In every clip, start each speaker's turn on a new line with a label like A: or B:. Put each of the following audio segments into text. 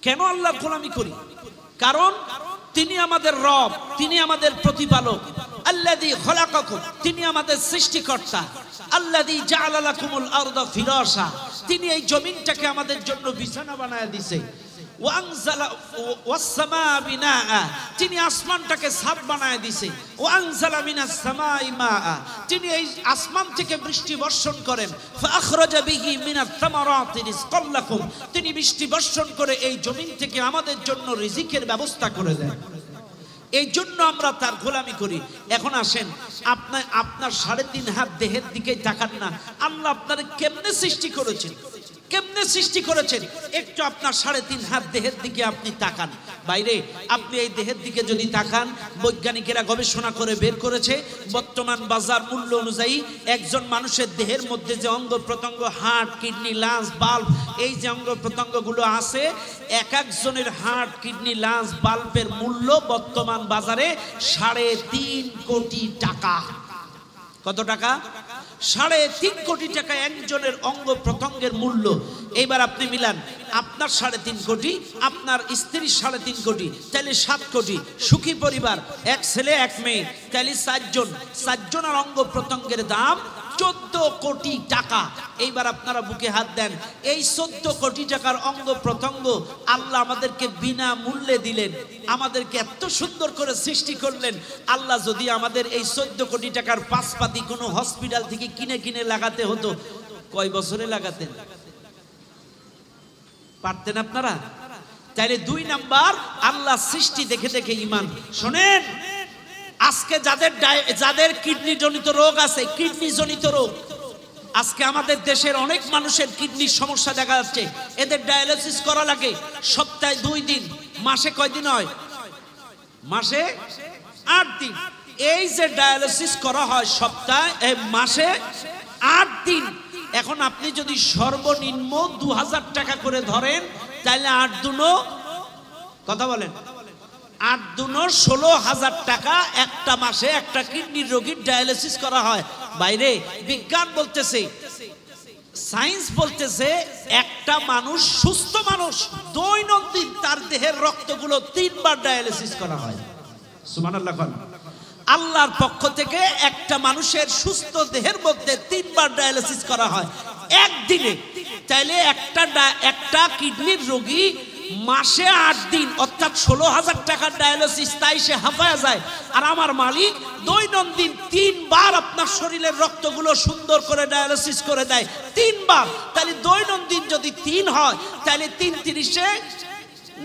A: কেন আল্লাহর গোলামি করি? কারণ তিনি আমাদের রব, তিনি আমাদের প্রতিপালক। আল্লাযী খলাকাকুম, তিনি আমাদের সৃষ্টিকর্তা। আল্লাযী জাআলা লাকুমুল আরদা ফিরাশা, তিনি এই জমিনটাকে আমাদের জন্য বিছানা বানায় দিয়েছে। ওয়ানজালা ওয়াস-সামাআ বিনাআ, তিনি আসমানটাকে ছাদ বানায় দিয়েছে। ওয়ানজালা মিনাস সামাই মাআ, তিনি এই আসমান থেকে বৃষ্টি বর্ষণ করেন। ফাআখরাজা বিহি মিনাত তামারাতি রিজকাল লাকুম, তিনি বৃষ্টি বর্ষণ করে এই জমিন থেকে আমাদের জন্য রিজিকের ব্যবস্থা করে দেন। এই জন্য আমরা তার গোলামি করি। এখন আসেন, আপনার 3.5 হাত দেহের দিকে তাকান না। আল্লাহ আপনারে কেমনে সৃষ্টি করেছেন, কেমনে সৃষ্টি করেছেন, একটু আপনার 3.5 হাত দেহের দিকে আপনি তাকান। বাইরে আপনি এই দেহের দিকে যদি তাকান, বৈজ্ঞানিকেরা গবেষণা করে বের করেছে বর্তমান বাজার মূল্য অনুযায়ী একজন মানুষের দেহের মধ্যে যে অঙ্গ প্রত্যঙ্গ, হার্ট, কিডনি, লাংস, বাল্ব, এই যে অঙ্গ প্রত্যঙ্গগুলো আছে, এক একজনের হার্ট, কিডনি, লাংস, বাল্বের মূল্য বর্তমান বাজারে 3.5 কোটি টাকা। কত টাকা? 3.5 কোটি টাকা একজনের অঙ্গ প্রত্যঙ্গের মূল্য। এইবার আপনি মিলান, আপনার 3.5 কোটি, আপনার স্ত্রীর 3.5 কোটি, তাহলে 7 কোটি। সুখী পরিবার, 1 ছেলে 1 মেয়ে, তাহলে 4 জন। 4 জনের অঙ্গ প্রত্যঙ্গের দাম 14 কোটি টাকা। এইবার আপনারা বুকে হাত দেন, এই 14 কোটি টাকার অঙ্গ প্রত্যঙ্গ আল্লাহ আমাদেরকে বিনা মূল্যে দিলেন, আমাদেরকে এত সুন্দর করে সৃষ্টি করলেন। আল্লাহ যদি আমাদের এই 14 কোটি টাকার পাশপাতি কোনো হসপিটাল থেকে কিনে কিনে লাগাতে হতো, কয় বছরে লাগাতেন? পারতেন আপনারা? তাইলে 2 নাম্বার, আল্লাহ সৃষ্টি দেখে দেখে ঈমান। শোনেন, আজকে যাদের কিডনি জনিত রোগ আছে, কিডনি জনিত রোগ, আজকে আমাদের দেশের অনেক মানুষের কিডনির সমস্যা দেখা যাচ্ছে। এদের ডায়ালিসিস করা লাগে সপ্তাহে 2 দিন, মাসে কয় দিন হয়? মাসে 8 দিন। এই যে ডায়ালিসিস করা হয় সপ্তাহে, মাসে 8 দিন। এখন আপনি যদি সর্বনিম্ন 2000 টাকা করে ধরেন, তাহলে 8 দুনো, কথা বলেন, 8 দুনো 16,000 টাকা একটা মাসে একটা কিডনির রোগীর ডায়ালিসিস করা হয়। বাইরে বিজ্ঞান বলতেছে, সায়েন্স বলতেছে, একটা মানুষ, সুস্থ মানুষ, দৈনন্দিন তার দেহের রক্তগুলো 3 বার ডায়ালিসিস করা হয়। সুবহানাল্লাহ। আল্লাহর পক্ষ থেকে একটা মানুষের সুস্থ দেহের মধ্যে 3 বার ডায়ালিসিস করা হয় একদিনে। তাইলে একটা কিডনির রোগী মাসে 8 দিন, অর্থাৎ 16,000 টাকার ডায়ালিসিস, তাই সে হাঁপায়া যায়। আর আমার মালিক দৈনন্দিন 3 বার আপনার শরীরের রক্তগুলো সুন্দর করে ডায়ালিসিস করে দেয়, 3 বার। তাহলে দৈনন্দিন যদি 3 হয়, তাহলে 3 ×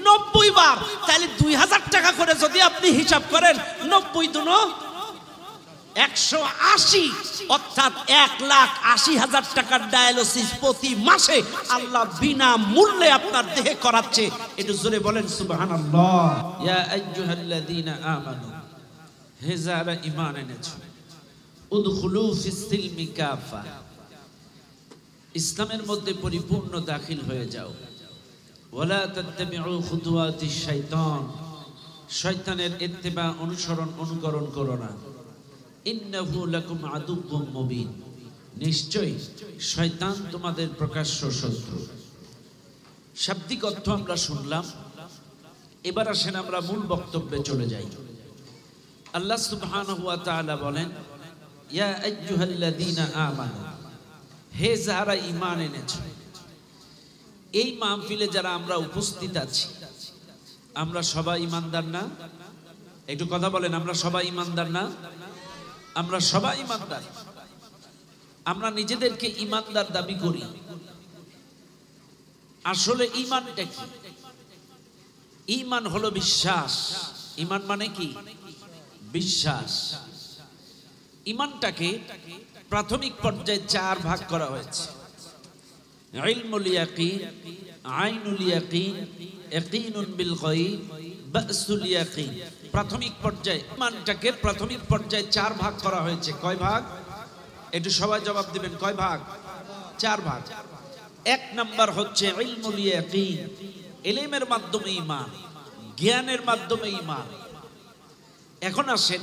A: 90 বার, তাহলে 2000 টাকা করে যদি আপনি হিসাব করেন, 90 দুনো 180, অর্থাৎ 1,80,000 টাকার ডায়ালিসিস প্রতি মাসে আল্লাহ বিনা মূল্যে আপনার দেহে করাচ্ছে। একটু জোরে বলেন সুবহানাল্লাহ। ইয়া আইয়ুহাল্লাযীনা আমানু, হে যারা ঈমান এনেছো, উদখুলু ফিস সিলমি কাফা, ইসলামের মধ্যে পরিপূর্ণ দাখিল হয়ে যাও। ওয়ালা তাত্তাবিউ খুতুওয়াতিশ শাইতান, শয়তানের ইত্তিবা, অনুসরণ, অনুকরণ করো না। ইন্নাহু লাকুম আদুউম মুবিন, নিশ্চয়ই শয়তান তোমাদের প্রকাশ্য শত্রু। শাব্দিক অর্থ আমরা শুনলাম, এবার আসেন আমরা মূল বক্তব্যে চলে যাই। আল্লাহ সুবহানাহু ওয়া তাআলা বলেন, ইয়া আইয়ুহাল্লাযীনা আমানু, হে যারা ঈমান এনেছো। এই মাহফিলে যারা আমরা উপস্থিত আছি, আমরা সবাই ঈমানদার না? একটু কথা বলেন, আমরা সবাই ঈমানদার না? আমরা সবাই ঈমানদার। আমরা নিজেদেরকে ঈমানদার দাবি করি। আসলে ঈমানটা কি? ঈমান হলো বিশ্বাস। ঈমান মানে কি? বিশ্বাস। ঈমানটাকে প্রাথমিক পর্যায়ে 4 ভাগ করা হয়েছে। ইলমুল ইয়াকিন, আইনুল ইয়াকিন, ইয়াকিনুন বিল গায়ব, বাসুল ইয়াকিন। প্রাথমিক পর্যায়ে ঈমানটাকে প্রাথমিক পর্যায়ে 4 ভাগ করা হয়েছে। কয় ভাগ? একটু সবাই জবাব দিবেন, কয় ভাগ? 4 ভাগ। 1 নাম্বার হচ্ছে ইলমুল ইয়াকিন, ইলমের মাধ্যমে ঈমান, জ্ঞানের মাধ্যমে ঈমান। এখন আসেন,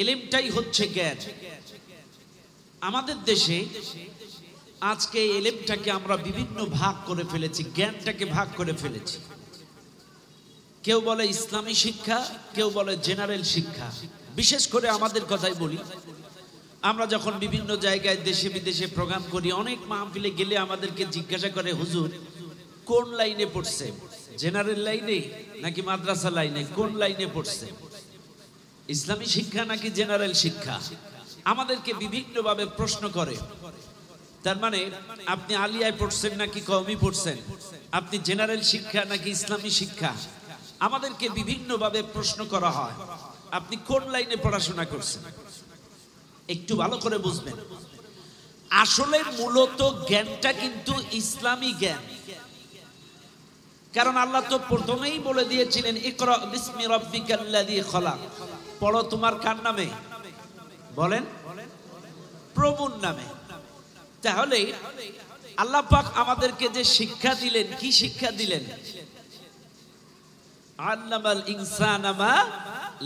A: ইলমটাই হচ্ছে জ্ঞান। আমাদের দেশে আজকে এলেমটাকে আমরা বিভিন্ন ভাগ করে ফেলেছি, জ্ঞানটাকে ভাগ করে ফেলেছি। কেউ বলে ইসলামী শিক্ষা, কেউ বলে জেনারেল শিক্ষা। বিশেষ করে আমাদের কথাই বলি, আমরা যখন বিভিন্ন জায়গায় দেশে বিদেশে প্রোগ্রাম করি, অনেক মাহফিলে গেলে আমাদেরকে জিজ্ঞাসা করে, হুজুর কোন লাইনে পড়ছে, জেনারেল লাইনে নাকি মাদ্রাসা লাইনে, কোন লাইনে পড়ছে, ইসলামী শিক্ষা নাকি জেনারেল শিক্ষা? আমাদেরকে বিভিন্নভাবে প্রশ্ন করে। তার মানে আপনি আলিয়ায় পড়ছেন নাকি কওমি পড়ছেন, আপনি জেনারেল শিক্ষা নাকি ইসলামী শিক্ষা? আমাদেরকে বিভিন্নভাবে প্রশ্ন করা হয়, আপনি কোন লাইনে পড়াশোনা করছেন? একটু ভালো করে বুঝবেন, আসলে মূলত জ্ঞানটা কিন্তু ইসলামী জ্ঞান। কারণ আল্লাহ তো প্রথমেই বলে দিয়েছিলেন, ইকরা বিসমি রাব্বিকাল্লাযী খলাক, পড়ো তোমার কার নামে? বলেন, প্রভুর নামে। তাহলে আল্লাহ পাক আমাদেরকে যে শিক্ষা দিলেন, কি শিক্ষা দিলেন? আল্লামাল ইনসানা মা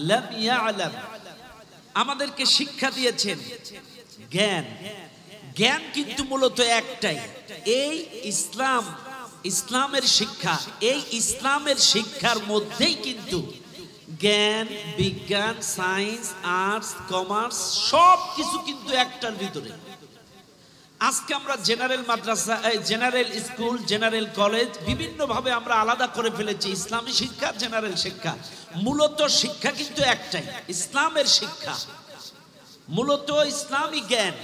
A: লাম ইয়ালাম, আমাদেরকে শিক্ষা দিয়েছেন জ্ঞান। জ্ঞান কিন্তু মূলত একটাই, এই ইসলাম, ইসলামের শিক্ষা। এই ইসলামের শিক্ষার মধ্যেই কিন্তু জ্ঞান, বিজ্ঞান, সায়েন্স, আর্টস, কমার্স সব কিছু কিন্তু একটার ভিতরে। আজকে আমরা জেনারেল মাদ্রাসা, জেনারেল স্কুল, জেনারেল কলেজ বিভিন্নভাবে আমরা আলাদা করে ফেলেছি, ইসলামী শিক্ষা, জেনারেল শিক্ষা। মূলত শিক্ষা কিন্তু একটাই, ইসলামের শিক্ষা, মূলত ইসলামী জ্ঞান।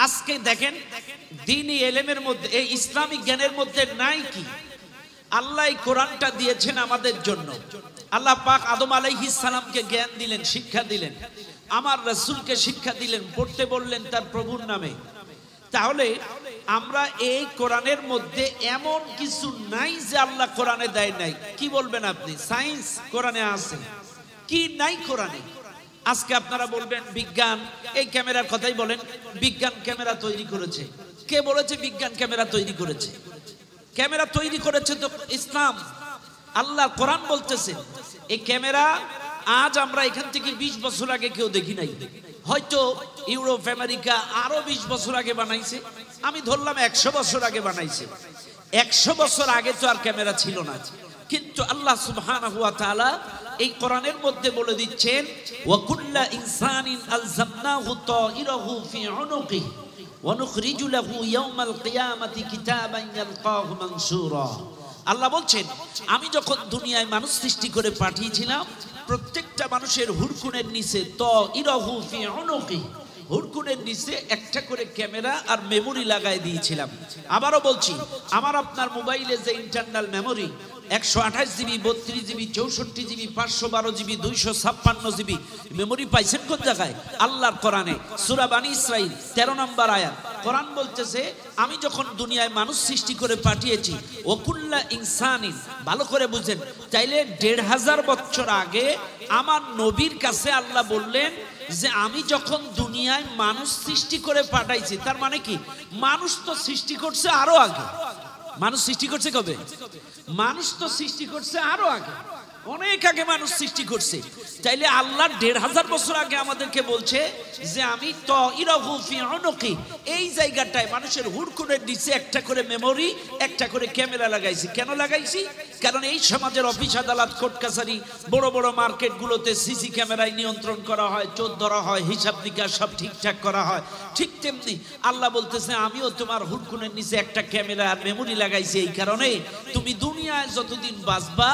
A: আজকে দেখেন দ্বীনি ইলমের মধ্যে, এই ইসলামী জ্ঞানের মধ্যে নাই কি? আল্লাহ কোরআনটা দিয়েছেন আমাদের জন্য। আল্লাহ পাক আদম আলাইহিস সালামকে জ্ঞান দিলেন, শিক্ষা দিলেন। আমার রাসূলকে শিক্ষা দিলেন, পড়তে বললেন তার প্রভুর নামে। তাহলে আমরা এই কোরআনের মধ্যে এমন কিছু নাই যে আল্লাহ কোরআনে দেয় নাই। কি বলবেন আপনি? সায়েন্স কোরআনে আছে, কি নাই কোরআনে? আজকে আপনারা বলবেন বিজ্ঞান, এই ক্যামেরার কথাই বলেন, বিজ্ঞান ক্যামেরা তৈরি করেছে। কে বলেছে বিজ্ঞান ক্যামেরা তৈরি করেছে? ক্যামেরা তৈরি করেছে তো ইসলাম, আল্লাহ কোরআন বলতেছে। এই ক্যামেরা আজ আমরা এখান থেকে 20 বছর আগে কেউ দেখি নাই, হয়তো ইউরোপ আমেরিকা আরো 20 বছর আগে বানাইছে, আমি ধরলাম 100 বছর আগে বানাইছে। 100 বছর আগে তো আর ক্যামেরা ছিল না। কিন্তু আল্লাহ সুবহানাহু ওয়া তাআলা এই কোরআনের মধ্যে বলে দিচ্ছেন, ওয়া কুল্লা ইনসানিন আলজামনাহু তাইরাহু ফি উনুকিহি ওয়া নুখরিজু লাহু ইয়াওমাল কিয়ামাতি কিতাবান ইয়ালকাহু মানসুরা। আল্লাহ বলছেন, আমি যখন দুনিয়ায় মানুষ সৃষ্টি করে পাঠিয়েছিলাম, প্রত্যেকটা মানুষের হুরকুনের নিচে তাইরাহু ফি উনুকিহি, হুরকুনের নিচে একটা করে ক্যামেরা আর মেমোরি লাগাই দিয়েছিলাম। আবারও বলছি, আমার আপনার মোবাইলে যে internal memory 128 GB, 32 GB, 64 GB, 512 GB, 256 GB memory পাইছেন কোন জায়গায়? আল্লাহর কোরআনে, সূরা বানী ইসরাইল 13 নম্বর আয়াত। কোরআন বলতেছে, আমি যখন দুনিয়ায় মানুষ সৃষ্টি করে পাঠিয়েছি, ওকুল্লা ইনসানিন, ভালো করে বুঝেন, তাইলে 1500 বছর আগে আমার নবীর কাছে আল্লাহ বললেন যে আমি যখন দুনিয়ায় মানুষ সৃষ্টি করে পাঠাইছি, তার মানে কি? মানুষ তো সৃষ্টি করছে আরো আগে। মানুষ সৃষ্টি করছে কবে? মানুষ তো সৃষ্টি করছে আরো আগে, অনেক আগে মানুষ সৃষ্টি করছে। তাইলে আল্লাহ 1500 বছর আগে আমাদেরকে বলছে যে আমি তাইরাহু ফি উনুকি, এই জায়গাটায় মানুষের হুরকুনের নিচে একটা করে মেমোরি, একটা করে ক্যামেরা লাগাইছি। কেন লাগাইছি? কারণ এই সমাজের অফিস আদালত, কোর্ট কাছারি, বড় বড় মার্কেটগুলোতে সিসি ক্যামেরায় নিয়ন্ত্রণ করা হয়, চোর ধরা হয়, হিসাব নিকাশ সব ঠিকঠাক করা হয়। ঠিক তেমনি আল্লাহ বলতেছে, আমিও তোমার হুরকুনের নিচে একটা ক্যামেরা আর মেমোরি লাগাইছি। এই কারণে তুমি দুনিয়ায় যতদিন বাঁচবা,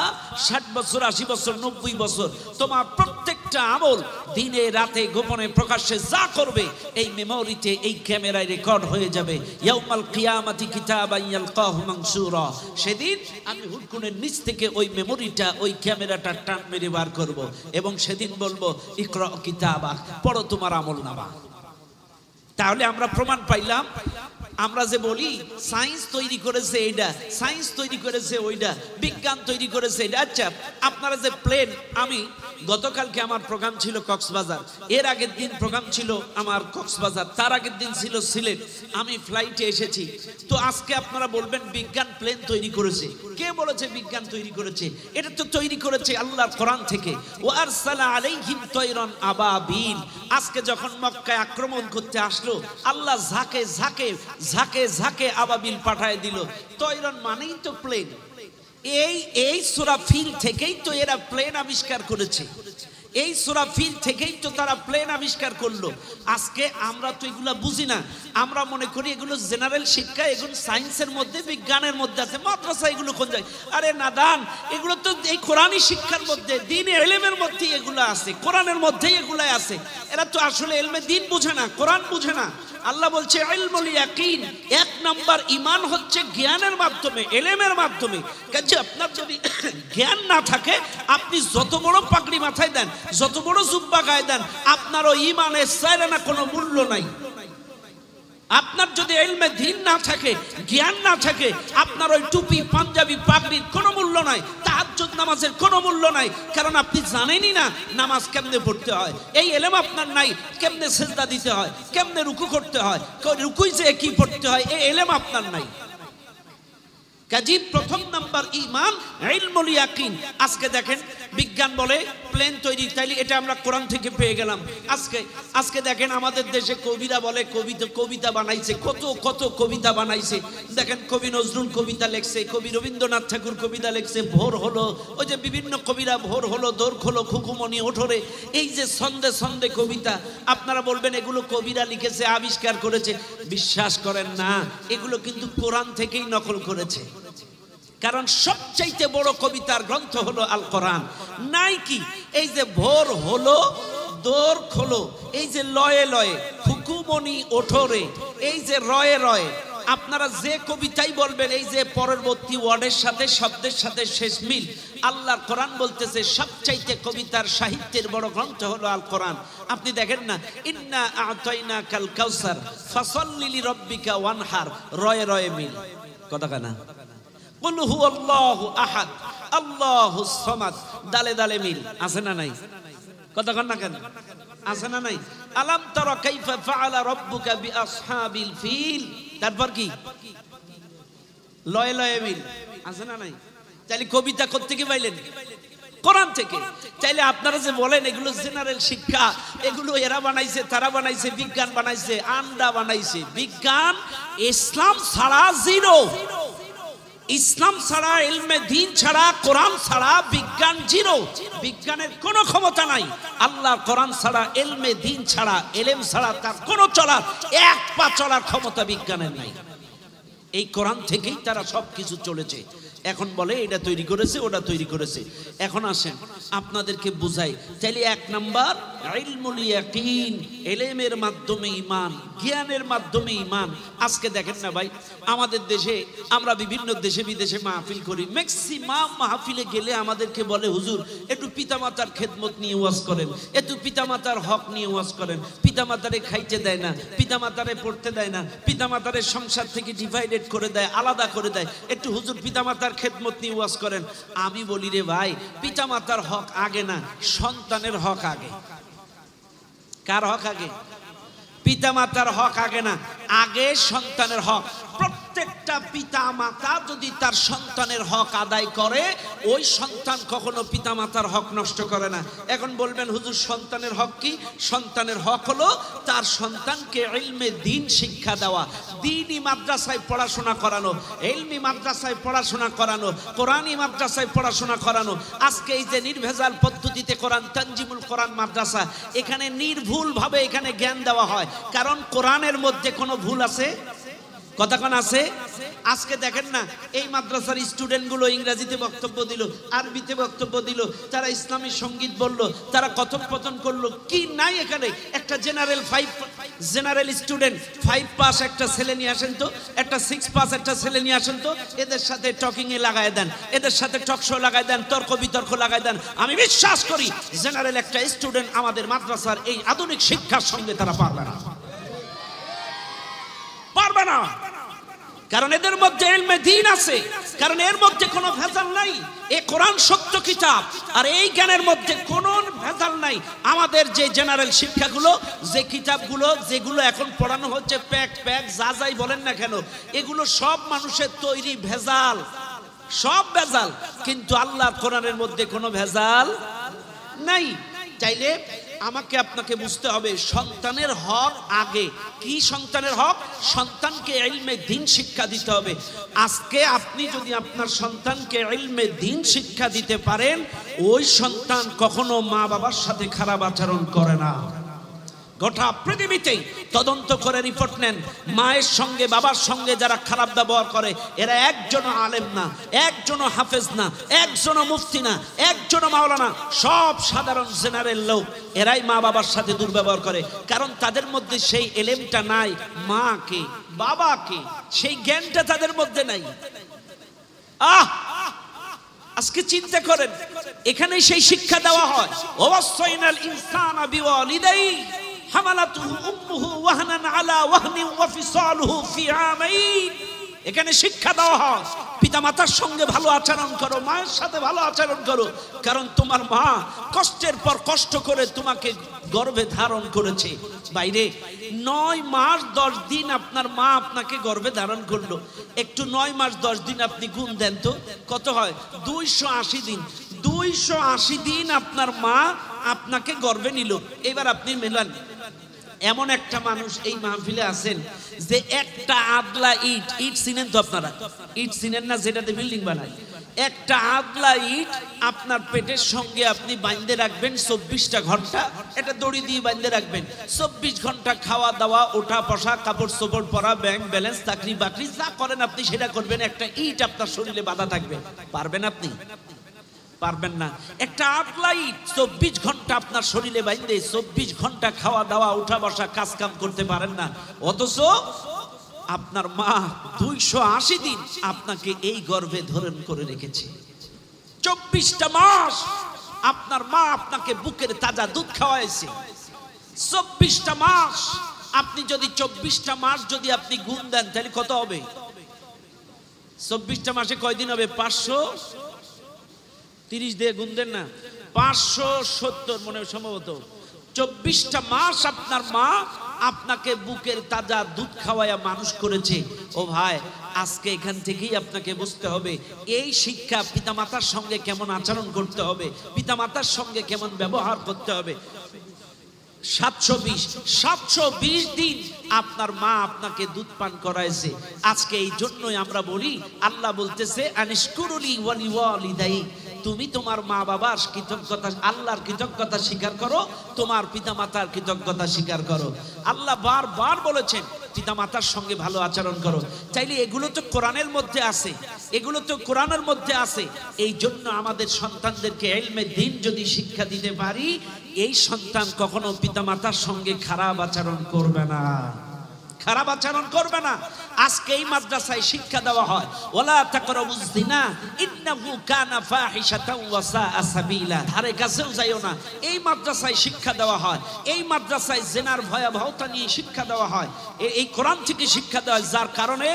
A: 60 বছর, 80 বছর, 90 বছর, তোমার প্রত্যেকটা আমল দিনে রাতে গোপনে প্রকাশ্যে যা করবে এই মেমোরিতে, এই ক্যামেরায় রেকর্ড হয়ে যাবে। ইয়াউমাল কিয়ামাতি কিতাবান ইয়ালকাহু মানসুরা, সেদিন আমি হুরকুনের নিচ থেকে ওই মেমোরিটা, ওই ক্যামেরাটা টান মেরে বার করব এবং সেদিন বলবো, ইকরা কিতাবাক, পড়ো তোমার আমলনামা। তাহলে আমরা প্রমাণ পাইলাম, আমরা যে বলি সায়েন্স তৈরি করেছে এইটা, সায়েন্স তৈরি করেছে ওইটা, বিজ্ঞান তৈরি করেছে এটা। আচ্ছা, আপনারা যে প্লেন, আমি গতকালকে আমার প্রোগ্রাম ছিল কক্সবাজার, এর আগের দিন প্রোগ্রাম ছিল আমার কক্সবাজার, তার আগের দিন ছিল সিলেট, আমি ফ্লাইটে এসেছি। তো আজকে আপনারা বলবেন বিজ্ঞান প্লেন তৈরি করেছে। কে বলেছে বিজ্ঞান তৈরি করেছে? এটা তো তৈরি করেছে আল্লাহর কোরআন থেকে। ওয়া আরসালা আলাইহিম তায়রান আবাবিল, আজকে যখন মক্কায় আক্রমণ করতে আসলো, আল্লাহ ঝাঁকে ঝাঁকে ঝাঁকে ঝাঁকে আবাবিল পাঠায় দিল। তৈরন মানেই তো প্লেন। এই সূরা ফিল থেকেই তো এরা প্লেন আবিষ্কার করেছে। এই সূরা ফিল থেকেই তো তারা প্লেন আবিষ্কার করলো। আজকে আমরা তো এগুলা বুঝি না, আমরা মনে করি এগুলো জেনারেল শিক্ষা, এগুলো সায়েন্সের মধ্যে বিজ্ঞানের মধ্যে আছে, মাদ্রাসা এগুলো কোন যায়? আরে নাদান, এগুলো তো এই কোরআনী শিক্ষার মধ্যে, দ্বীনি ইলমের মধ্যে এগুলো আছে, কোরআনের মধ্যেই এগুলো আছে। এরা তো আসলে ইলমে দ্বীন বুঝে না, কোরআন বুঝে না। আল্লাহ বলছে ইলমুল ইয়াকিন, এক নাম্বার ঈমান হচ্ছে জ্ঞানের মাধ্যমে, ইলমের মাধ্যমে। কাজে আপনার যদি জ্ঞান না থাকে, আপনি যত বড় পাগড়ি মাথায় দেন, যত বড় জুব্বা গায়ে দেন, আপনার ওই ঈমানের সায়রানা কোনো মূল্য নাই। আপনার যদি ইলমে দ্বীন না থাকে, জ্ঞান না থাকে, আপনার ওই টুপি পাঞ্জাবি পাগড়ির কোনো মূল্য নাই, তাহাজ্জুদ নামাজের কোনো মূল্য নাই। কারণ আপনি জানেনই না নামাজ কেমনে পড়তে হয়, এই ইলম আপনার নাই, কেমনে সিজদা দিতে হয়, কেমনে রুকু করতে হয়, রুকুই যে কি পড়তে হয়, এই ইলম আপনার নাই। কাজী প্রথম নাম্বার ঈমান ইলমুল ইয়াকিন। আজকে দেখেন বিজ্ঞান বলে প্লেন তৈরি, তাইলে এটা আমরা কোরআন থেকে পেয়ে গেলাম। আজকে দেখেন আমাদের দেশে কবিরা বলে কবিতা বানাইছে, কত কবিতা বানাইছে। দেখেন কবি নজরুল কবিতা লেখছে, কবি রবীন্দ্রনাথ ঠাকুর কবিতা লেখছে, ভোর হলো, ওই যে বিভিন্ন কবিরা ভোর হলো, দোর খোলো, খুকুমনি ওঠরে, এই যে ছন্দে ছন্দে কবিতা, আপনারা বলবেন এগুলো কবিরা লিখেছে, আবিষ্কার করেছে। বিশ্বাস করেন না, এগুলো কিন্তু কোরআন থেকেই নকল করেছে। কারণ সবচাইতে বড় কবিতার গ্রন্থ হলো আল কোরআন। নাই কি এই যে ভোর হলো, দোর খোলো, এই যে লয়ে লয়ে, খুকুমনি ওঠরে, এই যে রয়ে রয়ে, আপনারা যে কবিতাই বলবেন, এই যে পরবর্তী ওয়ার্ডের সাথে শব্দের সাথে শেষ মিল। আল্লাহর কোরআন বলতেছে সবচাইতে কবিতার সাহিত্যের বড় গ্রন্থ হলো আল কোরআন। আপনি দেখেন না, ইন্না আ'তাইনাকাল কাউসার ফাসাল্লি লিরাব্বিকা ওয়ানহার, রয়ে রয়ে মিল। কথা কানা কুল হুয়াল্লাহু আহাদ আল্লাহুস সামাদ, দালে দালে মিল আছে না নাই? কথা কন না কেন? আছে না নাই? আলাম তারা কাইফা ফাআলা রাব্বুকা বিআসহাবিল ফিল, তারপর কি লয়ে লয়ে মিল আছে না নাই? তাহলে কবিতা কোত্থেকে পাইলেন? কোরআন থেকে। তাইলে আপনারা যে বলেন এগুলো জেনারেল শিক্ষা, এগুলো এরা বানাইছে, তারা বানাইছে, বিজ্ঞান বানাইছে, আন্ডা বানাইছে। বিজ্ঞান ইসলাম ছাড়া জিরো। ইসলাম ছাড়া, ইলমে দ্বীন ছাড়া, কোরআন ছাড়া বিজ্ঞান জিরো। বিজ্ঞানের কোনো ক্ষমতা নাই। আল্লাহর কোরআন ছাড়া, ইলমে দ্বীন ছাড়া, ইলম ছাড়া তার কোনো চলার, এক পা চলার ক্ষমতা বিজ্ঞানের নাই। এই কোরআন থেকেই তারা সবকিছু চলেছে। এখন বলে এটা তৈরি করেছে, ওটা তৈরি করেছে। এখন আসেন আপনাদেরকে বুঝাই। তাহলে এক নাম্বার ইলমুল ইয়াকিন, ইলমের মাধ্যমে ঈমান, জ্ঞানের মাধ্যমে ঈমান। আজকে দেখেন না ভাই, আমাদের দেশে আমরা বিভিন্ন দেশে বিদেশে মাহফিল করি, ম্যাক্সিমাম মাহফিলে গেলে আমাদেরকে বলে হুজুর একটু পিতামাতার খেদমত নিয়ে ওয়াজ করেন, একটু পিতামাতার হক নিয়ে ওয়াজ করেন। পিতামাতারে খাইতে দেয় না, পিতামাতারে পড়তে দেয় না, পিতামাতারে সংসার থেকে ডিভাইডেড করে দেয়, আলাদা করে দেয়। একটু হুজুর পিতামাতার খেদমত নিয়ে ওয়াজ করেন। আমি বলি রে ভাই, পিতামাতার হক আগে না, সন্তানের হক আগে। কার হক আগে? পিতামাতার হক আগে না, আগে সন্তানের হক। প্রত্যেকটা পিতামাতা যদি তার সন্তানের হক আদায় করে, ওই সন্তান কখনো পিতামাতার হক নষ্ট করে না। এখন বলবেন হুজুর সন্তানের হক কি? সন্তানের হক হলো তার সন্তানকে ইলমে দ্বীন শিক্ষা দেওয়া, দ্বীনি মাদ্রাসায় পড়াশোনা করানো, ইলমি মাদ্রাসায় পড়াশোনা করানো, কোরআনী মাদ্রাসায় পড়াশোনা করানো। আজকে এই যে নির্ভেজাল পদ্ধতিতে কোরআন, তানজিমুল কোরআন মাদ্রাসা, এখানে নির্ভুলভাবে এখানে জ্ঞান দেওয়া হয়। কারণ কোরআনের মধ্যে কোনো ভুল আছে? কথা কোন আছে? আজকে দেখেন না, এই মাদ্রাসার স্টুডেন্টগুলো ইংরেজিতে বক্তব্য দিল, আরবিতে বক্তব্য দিল, তারা ইসলামী সঙ্গীত বলল, তারা কথোপকথন করলো। কি নাই এখানে? একটা জেনারেল স্টুডেন্ট 5 পাস একটা ছেলে নিয়ে আসেন তো, একটা 6 পাস একটা ছেলে নিয়ে আসেন তো, এদের সাথে টকিং এ লাগায় দেন, এদের সাথে টক শো লাগায় দেন, তর্ক বিতর্ক লাগায় দেন। আমি বিশ্বাস করি জেনারেল একটা স্টুডেন্ট আমাদের মাদ্রাসার এই আধুনিক শিক্ষার সঙ্গে তারা পারবে না, পারবে না। কারণ এদের মধ্যে ইলমে দ্বীন আছে, কারণ এর মধ্যে কোনো ভেজাল নাই। এই কোরআন সত্য কিতাব, আর এই জ্ঞানের মধ্যে কোনো ভেজাল নাই। আমাদের যে জেনারেল শিক্ষাগুলো, যে কিতাবগুলো, যেগুলো এখন পড়ানো হচ্ছে, প্যাক যা যাই বলেন না কেন, এগুলো সব মানুষের তৈরি ভেজাল, সব ভেজাল। কিন্তু আল্লাহর কোরআনের মধ্যে কোনো ভেজাল নাই। চাইলে আমাকে আপনাকে বুঝতে হবে সন্তানের হক আগে। কি সন্তানের হক? সন্তানকে ইলমে দ্বীন শিক্ষা দিতে হবে। আজকে আপনি যদি আপনার সন্তানকে ইলমে দ্বীন শিক্ষা দিতে পারেন, ওই সন্তান কখনো মা বাবার সাথে খারাপ আচরণ করে না। গোটা পৃথিবীতেই তদন্ত করে রিপোর্ট নেন, মায়ের সঙ্গে বাবার সঙ্গে যারা খারাপ ব্যবহার করে এরা একজনও আলেম না, একজনও হাফেজ না, একজনও মুফতি না, একজনও মাওলানা, সব সাধারণ জেনারেল লোক। এরাই মা বাবার সাথে দুর্ব্যবহার করে, কারণ তাদের মধ্যে সেই এলেমটা নাই। মাকে বাবাকে সেই জ্ঞানটা তাদের মধ্যে নাই। আজকে চিন্তা করেন, এখানে সেই শিক্ষা দেওয়া হয়, ওয়াসাইনাল ইনসানা বিওয়ালিদাইহি হামালাতুহু উম্মুহু ওয়াহনান আলা ওয়াহনিন ওয়া ফিসালুহু ফি আমাইন। এখানে শিক্ষা দেওয়া হয় পিতামাতার সঙ্গে ভালো আচরণ করো, মায়ের সাথে ভালো আচরণ করো, কারণ তোমার মা কষ্টের পর কষ্ট করে তোমাকে গর্ভে ধারণ করেছে। বাইরে 9 মাস 10 দিন আপনার মা আপনাকে গর্ভে ধারণ করলো। একটু 9 মাস 10 দিন আপনি গুণ দেন তো কত হয়? 280 দিন। 280 দিন আপনার মা আপনাকে গর্ভে নিল। এবার আপনি মেলান, এমন একটা মানুষ এই মাহফিলে আছেন যে একটা আদলা ইট চিনেন তো আপনারা? ইট চিনেন না, যেটাতে বিল্ডিং বানায়? একটা আদলা ইট আপনার পেটের সঙ্গে আপনি বাইন্ধে রাখবেন 24টা ঘন্টা, এটা দড়ি দিয়ে বাইন্ধে রাখবেন। 24 ঘন্টা খাওয়া দাওয়া, ওঠা বসা, কাপড় চোপড় পরা, ব্যাংক ব্যালেন্স, চাকরি বাকরি যা করেন আপনি সেটা করবেন। একটা ইট আপনার শরীরে বাঁধা থাকবে, পারবেন আপনি? পারবেন না। একটা আদলা ইট 24 ঘন্টা আপনার শরীরে বাইন্ধে 24 ঘন্টা খাওয়া দাওয়া, উঠা বসা, কাজ কাম করতে পারেন না। অথচ আপনার মা 280 দিন আপনাকে এই গর্ভে ধারণ করে রেখেছে। 24টা মাস আপনার মা আপনাকে বুকের তাজা দুধ খাওয়াইছে। 24টা মাস আপনি যদি 24টা মাস যদি আপনি গুণ দেন তাহলে কত হবে? 24টা মাসে কয়দিন হবে? 530 দিয়ে গুণ দেন না, 570 মনে হয় সম্ভবত। 24টা মাস আপনার মা আপনাকে বুকের তাজা দুধ খাওয়ায়া মানুষ করেছে। ও ভাই, আজকে এখান থেকেই আপনাকে বুঝতে হবে এই শিক্ষা পিতামাতার সঙ্গে কেমন আচরণ করতে হবে, পিতামাতার সঙ্গে কেমন ব্যবহার করতে হবে। 720 দিন আপনার মা আপনাকে দুধ পান করাইছে। আজকে এই জন্যই আমরা বলি, আল্লাহ বলতেছে আনিশকুরুলি ওয়ালি ওয়ালিদাই, তুমি তোমার মা বাবার কৃতজ্ঞতা, আল্লাহর কৃতজ্ঞতা স্বীকার করো, তোমার পিতামাতার কৃতজ্ঞতা স্বীকার করো। আল্লাহ বারবার বলেছেন পিতামাতার সঙ্গে ভালো আচরণ করো। চাইলে এগুলো তো কোরআনের মধ্যে আছে, এগুলো তো কোরআনের মধ্যে আছে। এই জন্য আমাদের সন্তানদেরকে ইলমে দ্বীন যদি শিক্ষা দিতে পারি, এই সন্তান কখনো পিতামাতার সঙ্গে খারাপ আচরণ করবে না, খারাপ আচরণ করবে না। আজকে এই মাদ্রাসায় শিক্ষা দেওয়া হয় ওয়ালা তাকরাবুজ জিনা ইন্নাহু কানা ফাহিশাতাও ওয়া সাআ সাবিলা, ধারে কাছেও যাইও না। এই মাদ্রাসায় শিক্ষা দেওয়া হয়, এই মাদ্রাসায় জিনার ভয়াবহতা নিয়ে শিক্ষা দেওয়া হয়, এই কোরআন থেকে শিক্ষা দেওয়া হয়, যার কারণে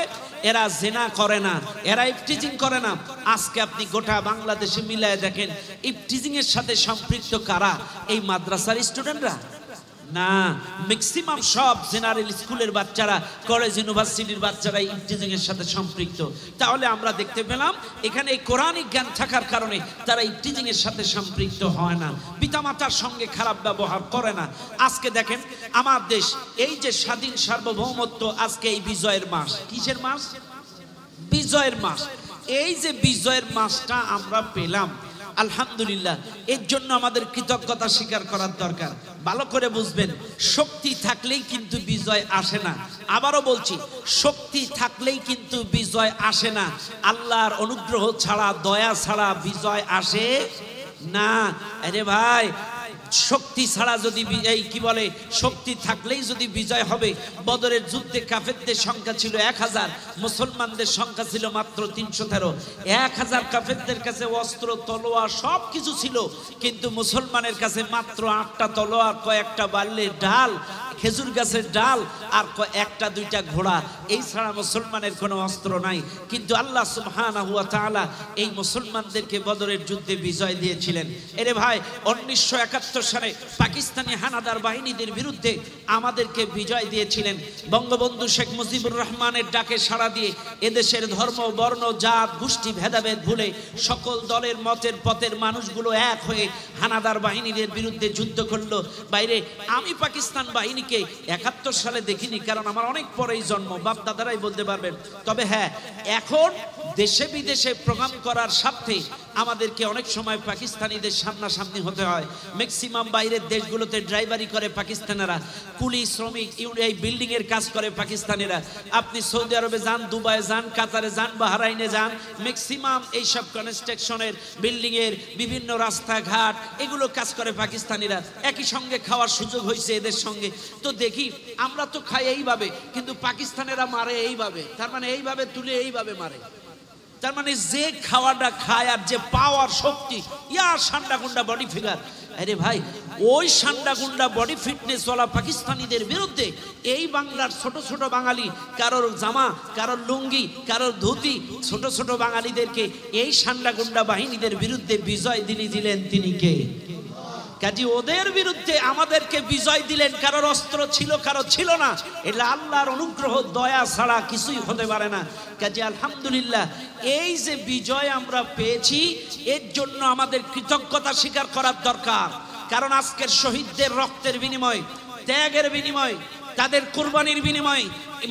A: এরা জিনা করে না, এরা ইফটিজিং করে না। আজকে আপনি গোটা বাংলাদেশে মিলায় দেখেন ইফটিজিং এর সাথে সম্পৃক্ত কারা? এই মাদ্রাসার স্টুডেন্টরা না, ম্যাক্সিমাম সব জেনারেল স্কুলের বাচ্চারা, কলেজ ইউনিভার্সিটির বাচ্চারা ইফটিজিং এর সাথে সম্পৃক্ত। তাহলে আমরা দেখতে পেলাম এখানে কোরআনিক জ্ঞান থাকার কারণে তারা ইফটিজিং এর সাথে সম্পৃক্ত হয় না, পিতামাতার সঙ্গে খারাপ ব্যবহার করে না। আজকে দেখেন আমার দেশ এই যে স্বাধীন সার্বভৌমত্ব, আজকে এই বিজয়ের মাস, কিসের মাস? বিজয়ের মাস। এই যে বিজয়ের মাসটা আমরা পেলাম, আলহামদুলিল্লাহ, এর জন্য আমাদের কৃতজ্ঞতা স্বীকার করার দরকার। ভালো করে বুঝবেন, শক্তি থাকলেই কিন্তু বিজয় আসে না। আবারও বলছি, শক্তি থাকলেই কিন্তু বিজয় আসে না। আল্লাহর অনুগ্রহ ছাড়া, দয়া ছাড়া বিজয় আসে না। আরে ভাই, শক্তি ছাড়া যদি এই কি বলে, শক্তি থাকলেই যদি বিজয় হবে। বদরের যুদ্ধে কাফেরদের সংখ্যা ছিল 1000, মুসলমানদের সংখ্যা ছিল মাত্র 313। 1000 কাফেরদের কাছে অস্ত্র, তলোয়ার সব কিছু ছিল, কিন্তু মুসলমানের কাছে মাত্র 8টা তলোয়ার, কয়েকটা বাল্যের ঢাল, খেজুর গাছের ডাল আর একটা দুইটা ঘোড়া, এই ছাড়া মুসলমানের কোনো অস্ত্র নাই। কিন্তু আল্লাহ সুবহানাহু ওয়া তাআলা এই মুসলমানদেরকে বদরের যুদ্ধে বিজয় দিয়েছিলেন। এরে ভাই 1971 সালে পাকিস্তানি হানাদার বাহিনীদের বিরুদ্ধে আমাদেরকে বিজয় দিয়েছিলেন। বঙ্গবন্ধু শেখ মুজিবুর রহমানের ডাকে সাড়া দিয়ে এদেশের ধর্ম, বর্ণ, জাত, গোষ্ঠী ভেদাভেদ ভুলে সকল দলের মতের পথের মানুষগুলো এক হয়ে হানাদার বাহিনীদের বিরুদ্ধে যুদ্ধ করলো। বাইরে আমি পাকিস্তান বাহিনীকে 71 সালে দেখিনি, কারণ আমার অনেক পরেই জন্ম, বাপ দাদারাই বলতে পারবেন। তবে হ্যাঁ, এখন দেশে বিদেশে প্রোগ্রাম করার স্বার্থে আমাদেরকে অনেক সময় পাকিস্তানিদের সামনাসামনি হতে হয়। ম্যাক্সিমাম বাইরের দেশগুলোতে ড্রাইভারি করে পাকিস্তানিরা, কুলি শ্রমিক, এই বিল্ডিং এর কাজ করে পাকিস্তানিরা। আপনি সৌদি আরবে যান, দুবাই যান, কাতারে যান, বাহরাইনে যান, ম্যাক্সিমাম এইসব কনস্ট্রাকশনের, বিল্ডিং এর বিভিন্ন রাস্তাঘাট এগুলো কাজ করে পাকিস্তানিরা। একই সঙ্গে খাওয়ার সুযোগ হয়েছে এদের সঙ্গে। তো দেখি আমরা তো খাই এইভাবে, কিন্তু পাকিস্তানেরা মারে এইভাবে, তার মানে এইভাবে তুলে এইভাবে মারে। তার মানে যে খাওয়াটা খায় আর যে পাওয়ার শক্তি, ইয়া সান্ডা গুন্ডা বডি ফিগার। আরে ভাই, ওই সান্ডা গুন্ডা বডি ফিটনেস ওয়ালা পাকিস্তানিদের বিরুদ্ধে এই বাংলার ছোট ছোট বাঙালি, কারোর জামা, কারোর লুঙ্গি, কারোর ধুতি, ছোট ছোট বাঙালিদেরকে এই সান্ডা গুন্ডা বাহিনীদের বিরুদ্ধে বিজয় দিলেন তিনি কে? কাজী ওদের বিরুদ্ধে আমাদেরকে বিজয় দিলেন। কারোর অস্ত্র ছিল, কারো ছিল না। এটা আল্লাহর অনুগ্রহ, দয়া ছাড়া কিছুই হতে পারে না। কাজী আলহামদুলিল্লাহ, এই যে বিজয় আমরা পেয়েছি, এর জন্য আমাদের কৃতজ্ঞতা স্বীকার করার দরকার। কারণ আজকের শহীদদের রক্তের বিনিময়, ত্যাগের বিনিময়, তাদের কুরবানির বিনিময়,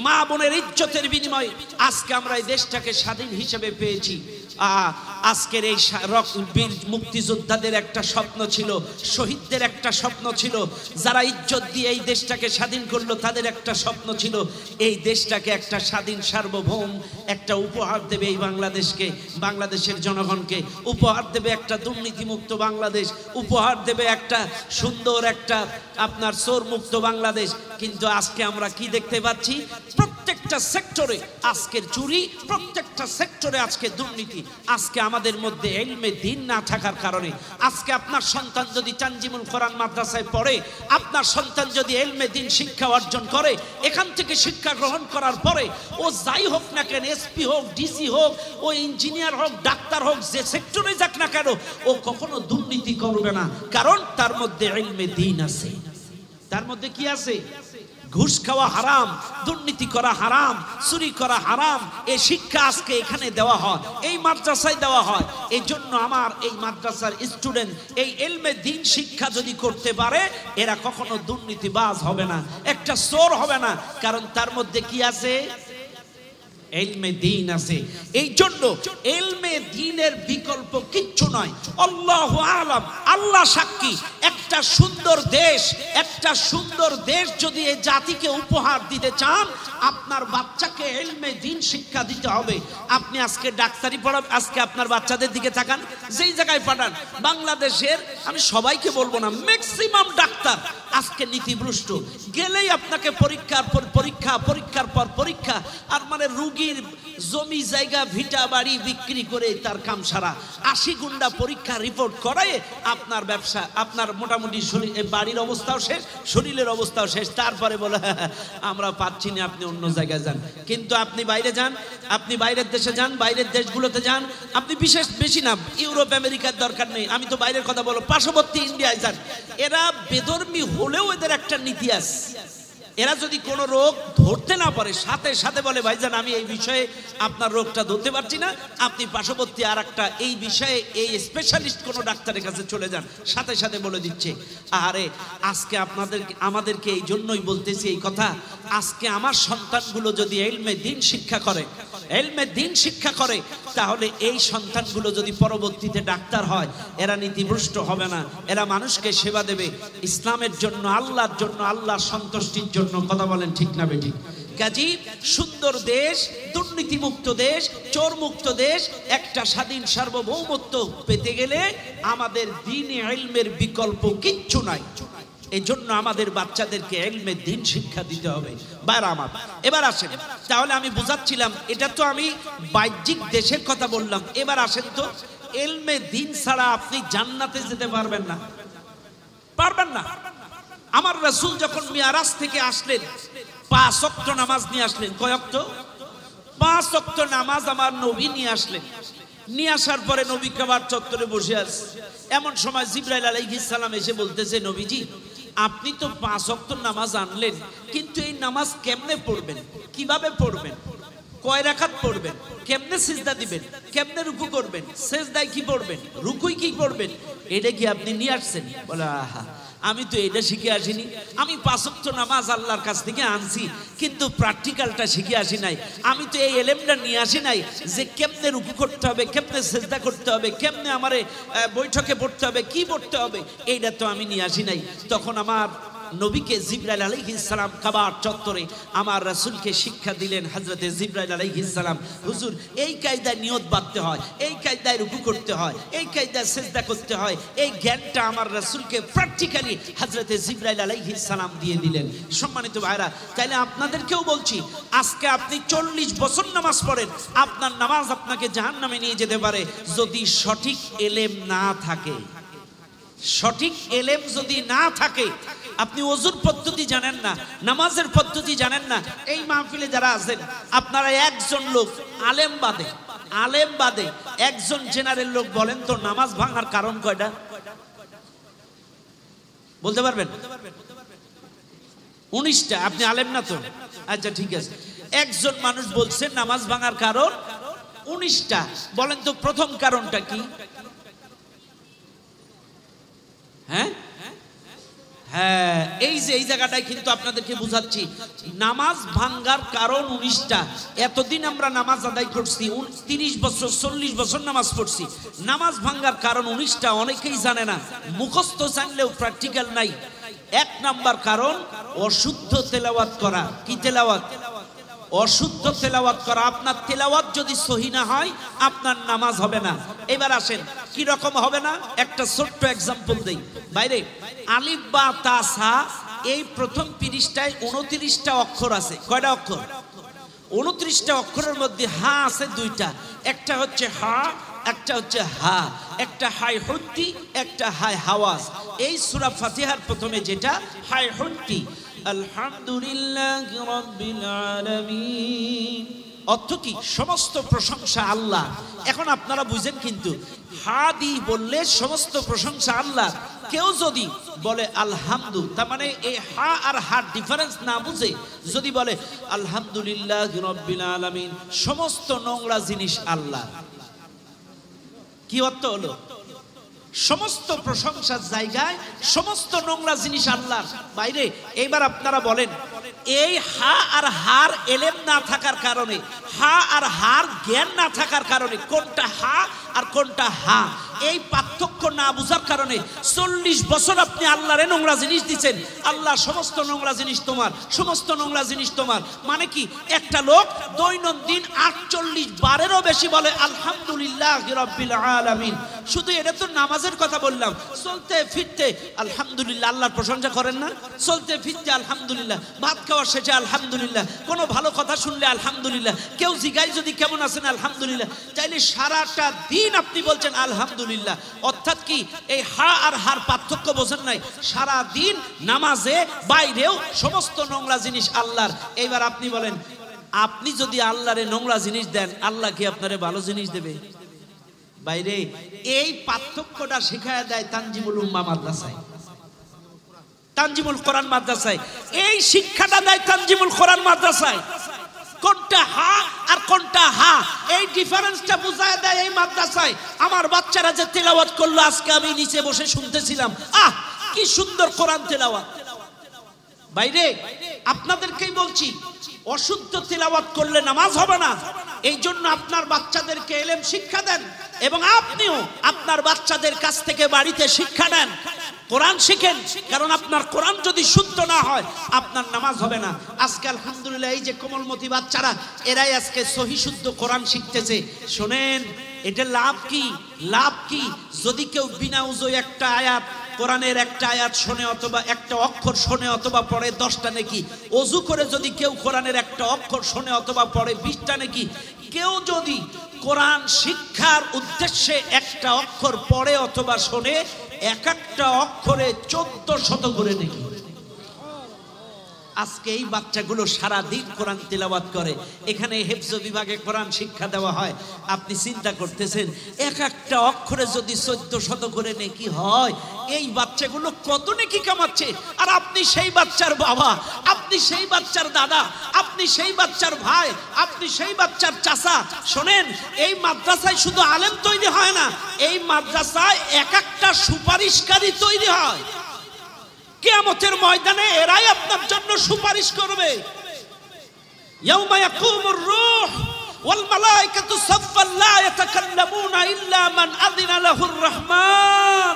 A: মা বোনের ইজ্জতের বিনিময় আজকে আমরা এই দেশটাকে স্বাধীন হিসেবে পেয়েছি। আজকের এই বীর মুক্তিযোদ্ধাদের একটা স্বপ্ন ছিল, শহীদদের একটা স্বপ্ন ছিল, যারা ইজ্জত দিয়ে এই দেশটাকে স্বাধীন করলো তাদের একটা স্বপ্ন ছিল এই দেশটাকে একটা স্বাধীন সার্বভৌম একটা উপহার দেবে এই বাংলাদেশকে, বাংলাদেশের জনগণকে উপহার দেবে একটা দুর্নীতিমুক্ত বাংলাদেশ, উপহার দেবে একটা সুন্দর একটা আপনার চোর মুক্ত বাংলাদেশ। কিন্তু আজকে আমরা কি দেখতে পাচ্ছি? প্রত্যেকটা সেক্টরে আজকের চুরি, প্রত্যেকটা সেক্টরে আজকে দুর্নীতি। আজকে আমাদের মধ্যে ইলমে দ্বীন না থাকার কারণে, আজকে আপনার সন্তান যদি তানজিমুল কোরআন মাদ্রাসায় পড়ে, আপনার সন্তান যদি ইলমে দ্বীন শিক্ষা অর্জন করে, এখান থেকে শিক্ষা গ্রহণ করার পরে ও যাই হোক না কেন, এসপি হোক, ডিসি হোক, ও ইঞ্জিনিয়ার হোক, ডাক্তার হোক, যে সেক্টরে যাক না কেন, ও কখনো দুর্নীতি করবে না। কারণ তার মধ্যে ইলমে দ্বীন আছে। তার মধ্যে কি আছে? ঘুষ খাওয়া হারাম, দুর্নীতি করা হারাম, চুরি করা হারাম। এই শিক্ষা আজকে এখানে দেওয়া হয়, এই মাদ্রাসায় দেওয়া হয়। এই জন্য আমার এই মাদ্রাসার স্টুডেন্ট এই ইলমে দ্বীন শিক্ষা যদি করতে পারে, এরা কখনো দুর্নীতিবাজ হবে না, একটা চোর হবে না। কারণ তার মধ্যে কি আছে? ইলমে দ্বীন আছে। এই জন্য ইলমে দ্বীনের বিকল্প কিচ্ছু নয়। আল্লাহু আ'লাম, আল্লাহ সাক্ষী, একটা সুন্দর দেশ, একটা সুন্দর দেশ যদি এই জাতিকে উপহার দিতে চান, আপনার বাচ্চাকে ইলমে দ্বীন শিক্ষা দিতে হবে। আপনি আজকে ডাক্তারি পড়ান, আজকে আপনার বাচ্চাদের দিকে তাকান, যেই জায়গায় পাঠান, বাংলাদেশের, আমি সবাইকে বলবো না, ম্যাক্সিমাম ডাক্তার আজকে নীতিভ্রষ্ট। গেলেই আপনাকে পরীক্ষার পর পরীক্ষা, পরীক্ষার পর পরীক্ষা, আর মানে রুগীর জমি জায়গা ভিটা বাড়ি বিক্রি করে তার কাম সারা। 80 গুন্ডা পরীক্ষা রিপোর্ট করায় আপনার ব্যবসা, আপনার মোটামুটি বাড়ির অবস্থাও শেষ, শরীরের অবস্থাও শেষ। তারপরে বলে আমরা পাচ্ছি না, আপনি অন্য জায়গায় যান। কিন্তু আপনি বাইরে যান, আপনি বাইরের দেশে যান, বাইরের দেশগুলোতে যান, আপনি বিশেষ বেশি না, ইউরোপ আমেরিকার দরকার নেই, আমি তো বাইরের কথা বলো, পার্শ্ববর্তী ইন্ডিয়ায় যান। এরা বেধর্মী হলেও এদের একটা নীতি আছে। এরা যদি কোনো রোগ ধরতে না পারে, সাথে সাথে বলে ভাইজান আমি এই বিষয়ে আপনার রোগটা ধরতে পারছি না, আপনি পার্শ্ববর্তী আর একটা এই বিষয়ে এই স্পেশালিস্ট কোনো ডাক্তারের কাছে চলে যান, সাথে সাথে বলে দিচ্ছে। আরে আজকে আমাদেরকে এই জন্যই বলতেছি এই কথা, আজকে আমার সন্তানগুলো যদি ইলমে দ্বীন শিক্ষা করে, ইলমে দ্বীন শিক্ষা করে, তাহলে এই সন্তানগুলো যদি পরবর্তীতে ডাক্তার হয়, এরা নীতিভ্রষ্ট হবে না, এরা মানুষকে সেবা দেবে ইসলামের জন্য, আল্লাহর জন্য, আল্লাহর সন্তুষ্টির জন্য। কথা বলেন ঠিক না বেঠিক? কাজী সুন্দর দেশ, দুর্নীতিমুক্ত দেশ, চোর মুক্ত দেশ, একটা স্বাধীন সার্বভৌমত্ব পেতে গেলে আমাদের দ্বীনে ইলমের বিকল্প কিচ্ছু নাই। এই জন্য আমাদের বাচ্চাদেরকে ইলমে দ্বীন শিক্ষা দিতে হবে। বাইরে আমার এবার আসেন, তাহলে আমি বুঝাচ্ছিলাম, এটা তো আমি বাহ্যিক দেশের কথা বললাম। এবার আসেন তো, ইলমে দ্বীন ছাড়া আপনি জান্নাতে যেতে পারবেন না, পারবেন না। আমার রাসূল যখন মিরাজ থেকে আসলেন 5 ওয়াক্ত নামাজ নিয়ে আসলেন। কয় ওয়াক্ত? 5 ওয়াক্ত নামাজ আমার নবী নিয়ে আসলেন। নিয়ে আসার পরে নবী কাবার চত্বরে বসে আছে। এমন সময় জিবরাইল আলাইহিস সালাম এসে বলতেছে, নবীজি আপনি তো 5 ওয়াক্ত নামাজ আনলেন, কিন্তু এই নামাজ কেমনে পড়বেন, কিভাবে পড়বেন, কয় রাকাত পড়বেন, কেমনে সিজদা দিবেন, কেমনে রুকু করবেন, সিজদায় কি পড়বেন, রুকুই কি পড়বেন, এটা কি আপনি নিয়ে আসছেন? বলে আহা, আমি তো এটা শিখে আসিনি। আমি 5 ওয়াক্ত নামাজ আল্লাহর কাছ থেকে আনছি, কিন্তু প্র্যাকটিক্যালটা শিখে আসি নাই। আমি তো এই এলেমটা নিয়ে আসি নাই যে কেমনে রুকু করতে হবে, কেমনে সিজদা করতে হবে, কেমনে আমারে বৈঠকে পড়তে হবে, কি পড়তে হবে, এইটা তো আমি নিয়ে আসি নাই। তখন আমার নবীকে জিবরাইল আলাইহিস সালাম কাবার চত্বরে আমার রাসূলকে শিক্ষা দিলেন। হযরতে জিবরাইল আলাইহিস সালাম, হুজুর এই কায়দায় নিয়ত বাঁধতে হয়, এই কায়দায় রুকু করতে হয়, এই কায়দায় সিজদা করতে হয়, এই জ্ঞানটা আমার রাসূলকে প্র্যাকটিক্যালি হযরতে জিবরাইল আলাইহিস সালাম দিয়ে দিলেন। সম্মানিত ভাইরা, তাইলে আপনাদেরকেও বলছি, আজকে আপনি 40 বছর নামাজ পড়েন, আপনার নামাজ আপনাকে জাহান্নামে নিয়ে যেতে পারে যদি সঠিক এলেম না থাকে। সঠিক এলেম যদি না থাকে, আপনি ওযুর পদ্ধতি জানেন না, নামাজের পদ্ধতি জানেন না। এই মাহফিলে যারা আছেন আপনারা একজন লোক আলেম বাদে একজন জেনারেল লোক বলেন তো নামাজ ভাঙার কারণ কয়টা বলতে পারবেন? 19টা। আপনি আলেম না তো? আচ্ছা ঠিক আছে, একজন মানুষ বলছেন নামাজ ভাঙার কারণ 19টা। বলেন তো প্রথম কারণটা কি? হ্যাঁ হ্যাঁ, এই যে এই জায়গাটায় কিন্তু আপনাদেরকে বুঝাচ্ছি, নামাজ ভাঙ্গার কারণ 19টা। এতদিন আমরা নামাজ আদায় করছি, 30 বছর 40 বছর নামাজ পড়ছি, নামাজ ভাঙ্গার কারণ 19টা অনেকেই জানে না, মুখস্থ জানলেও প্র্যাকটিক্যাল নাই। 1 নাম্বার কারণ অশুদ্ধ তেলাওয়াত করা। কি তেলাওয়াত? অশুদ্ধ তেলাওয়াত করা। আপনার তেলাওয়াত যদি সহি না হয় আপনার নামাজ হবে না। এবার আসেন কি রকম হবে না, একটা ছোট্ট एग्जांपल দেই। বাইরে আলিফ বা তা সা, এই প্রথম পৃষ্ঠায় 29টা অক্ষর আছে। কয়টা অক্ষর? 29টা অক্ষরের মধ্যে হা আছে 2টা, একটা হচ্ছে হা, একটা হচ্ছে হা, একটা হাই হুন্তি, একটা হাই হাওয়াজ। এই সূরা ফাতিহার প্রথমে যেটা হাই হুন্তি, আলহামদুলিল্লাহি রাব্বিল আলামিন, অর্থ কি? সমস্ত প্রশংসা আল্লাহ। এখন আপনারা বুঝেন কিন্তু হাদি বললে সমস্ত প্রশংসা আল্লাহ। কেউ যদি বলে আলহামদু, তার মানে এই হা আর হার ডিফারেন্স না বুঝে যদি বলে আলহামদুলিল্লাহি রাব্বিল আলামিন, সমস্ত নোংরা জিনিস আল্লাহ। কি অর্থ হলো? সমস্ত প্রশংসার জায়গায় সমস্ত নোংরা জিনিস আল্লাহর। বাইরে এইবার আপনারা বলেন, এই হা আর হার এলেম না থাকার কারণে, হা আর হার জ্ঞান না থাকার কারণে, কোনটা হা আর কোনটা হা এই পার্থক্য না বুঝার কারণে 40 বছর আপনি আল্লাহরে নোংরা জিনিস দিচ্ছেন। আল্লাহ সমস্ত নোংরা জিনিস তোমার, সমস্ত নোংরা জিনিস তোমার। মানে কি? একটা লোক দৈনন্দিন 48 বারেরও বেশি বলে আলহামদুলিল্লাহি রাব্বিল আলামিন। শুধু এটা তো নামাজের কথা বললাম, চলতে ফিরতে আলহামদুলিল্লাহ আল্লাহর প্রশংসা করেন না? চলতে ফিরতে আলহামদুলিল্লাহ, ভাত খাওয়ার শেষে আলহামদুলিল্লাহ, কোনো ভালো কথা শুনলে আলহামদুলিল্লাহ, কেউ জিগাই যদি কেমন আছেন আলহামদুলিল্লাহ, তাইলে সারাটা দিন আপনি বলছেন আলহামদুলিল্লাহ। অর্থাৎ কি? এই হা আর হার পার্থক্য বোঝেন নাই। সারা দিন নামাজে বাইরেও সমস্ত নোংরা জিনিস আল্লাহর। এইবার আপনি বলেন, আপনি যদি আল্লাহরে নোংরা জিনিস দেন, আল্লাহ কি আপনারে ভালো জিনিস দেবে? বাইরে এই পার্থক্যটা শিখায়া দেয় তানজিমুল উম্মাহ মাদ্রাসায়, তানজিমুল কোরআন মাদ্রাসায়। এই শিক্ষাটা দেয় তানজিমুল কোরআন মাদ্রাসায়। কোনটা হা আর কোনটা হা এই ডিফারেন্সটা বুঝায় দেয় এই মাদ্রাসায়। আমার বাচ্চারা যে তেলাওয়াত করলো আজকে আমি নিচে বসে শুনতেছিলাম, আহ কি সুন্দর কোরআন তেলাওয়াত। বাইরে আপনাদেরকেই বলছি, অশুদ্ধ তেলাওয়াত করলে নামাজ হবে না। এই জন্য আপনার বাচ্চাদেরকে ইলম শিক্ষা দেন, এবং আপনিও আপনার বাচ্চাদের কাছ থেকে বাড়িতে শিক্ষা নেন, কোরআন শিখেন। কারণ আপনার কোরআন যদি শুদ্ধ না হয় আপনার নামাজ হবে না। আজকে আলহামদুলিল্লাহ এই যে কোমলমতি বাচ্চারা, এরাই আজকে সহি শুদ্ধ কোরআন শিখতেছে। শোনেন, এটা লাভ কি? লাভ কি? যদি কেউ বিনা উজুয় একটা আয়াত, কোরআনের একটা আয়াত শোনে অথবা একটা অক্ষর শোনে অথবা পড়ে 10টা নেকি। ওযু করে যদি কেউ কোরআনের একটা অক্ষর শোনে অথবা পড়ে 20টা নেকি। কেউ যদি কোরআন শিক্ষার উদ্দেশ্যে একটা অক্ষর পড়ে অথবা শোনে, এক একটা অক্ষরে 1400 করে নেকি। আজকে এই বাচ্চাগুলো সারা দিন কোরআন তিলাওয়াত করে, এখানে হিফজ বিভাগে কোরআন শিক্ষা দেওয়া হয়। আপনি চিন্তা করতেছেন এক একটা অক্ষরে যদি 1400 করে নেকি হয়, এই বাচ্চাগুলো কত নেকি কামাচ্ছে। আর আপনি সেই বাচ্চার বাবা, আপনি সেই বাচ্চার দাদা, আপনি সেই বাচ্চার ভাই, আপনি সেই বাচ্চার চাচা। শোনেন, এই মাদ্রাসায় শুধু আলেম তৈরি হয় না, এই মাদ্রাসায় এক একটা সুপারিশকারী তৈরি হয়। কিয়ামতের ময়দানে এরাই আপনার জন্য সুপারিশ করবে। ইয়াউমা ইয়াকুমুর রূহ ওয়াল মালায়েকাতু সাফফান লা ইয়াতাকাল্লামুনা ইল্লা মান আযিনা লাহুর রহমান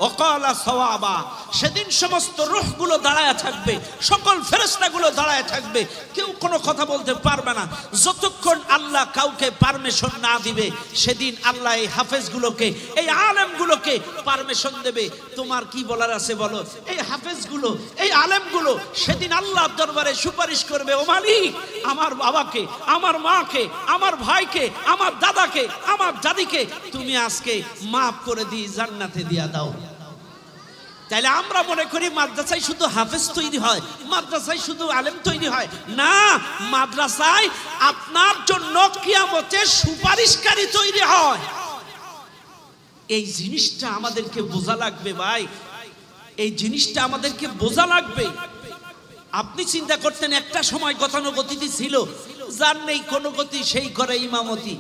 A: ওয়া ক্বালা সাওয়াবা। সেদিন সমস্ত রূহগুলো দাঁড়ায় থাকবে, সকল ফেরেশতাগুলো দাঁড়ায় থাকবে, কেউ কোনো কথা বলতে পারবে না যতক্ষণ আল্লাহ কাউকে পারমিশন না দিবে। সেদিন আল্লাহ এই হাফেজগুলোকে, এই আলেমগুলোকে পারমিশন দেবে। তোমার কি বলার আছে বলো। এই হাফেজগুলো, এই আলেমগুলো সেদিন আল্লাহর দরবারে সুপারিশ করবে, ও মালিক, আমার বাবাকে, আমার মাকে, আমার ভাইকে, আমার দাদাকে, আমার দাদিকে তুমি আজকে মাফ করে দিয়ে জান্নাতে দিয়া দাও। তাইলে আমরা মনে করি মাদ্রাসায় শুধু হাফেজ তৈরি হয়, মাদ্রাসায় শুধু আলেম তৈরি হয় না, মাদ্রাসায় আপনার জন্য কিয়ামতে সুপারিশকারী তৈরি হয়। এই জিনিসটা আমাদেরকে বোঝা লাগবে ভাই, এই জিনিসটা আমাদেরকে বোঝা লাগবে। আপনি চিন্তা করতেন একটা সময় গতানুগতিক ছিল, যার নেই কোনো গতি সেই করে ইমামতি।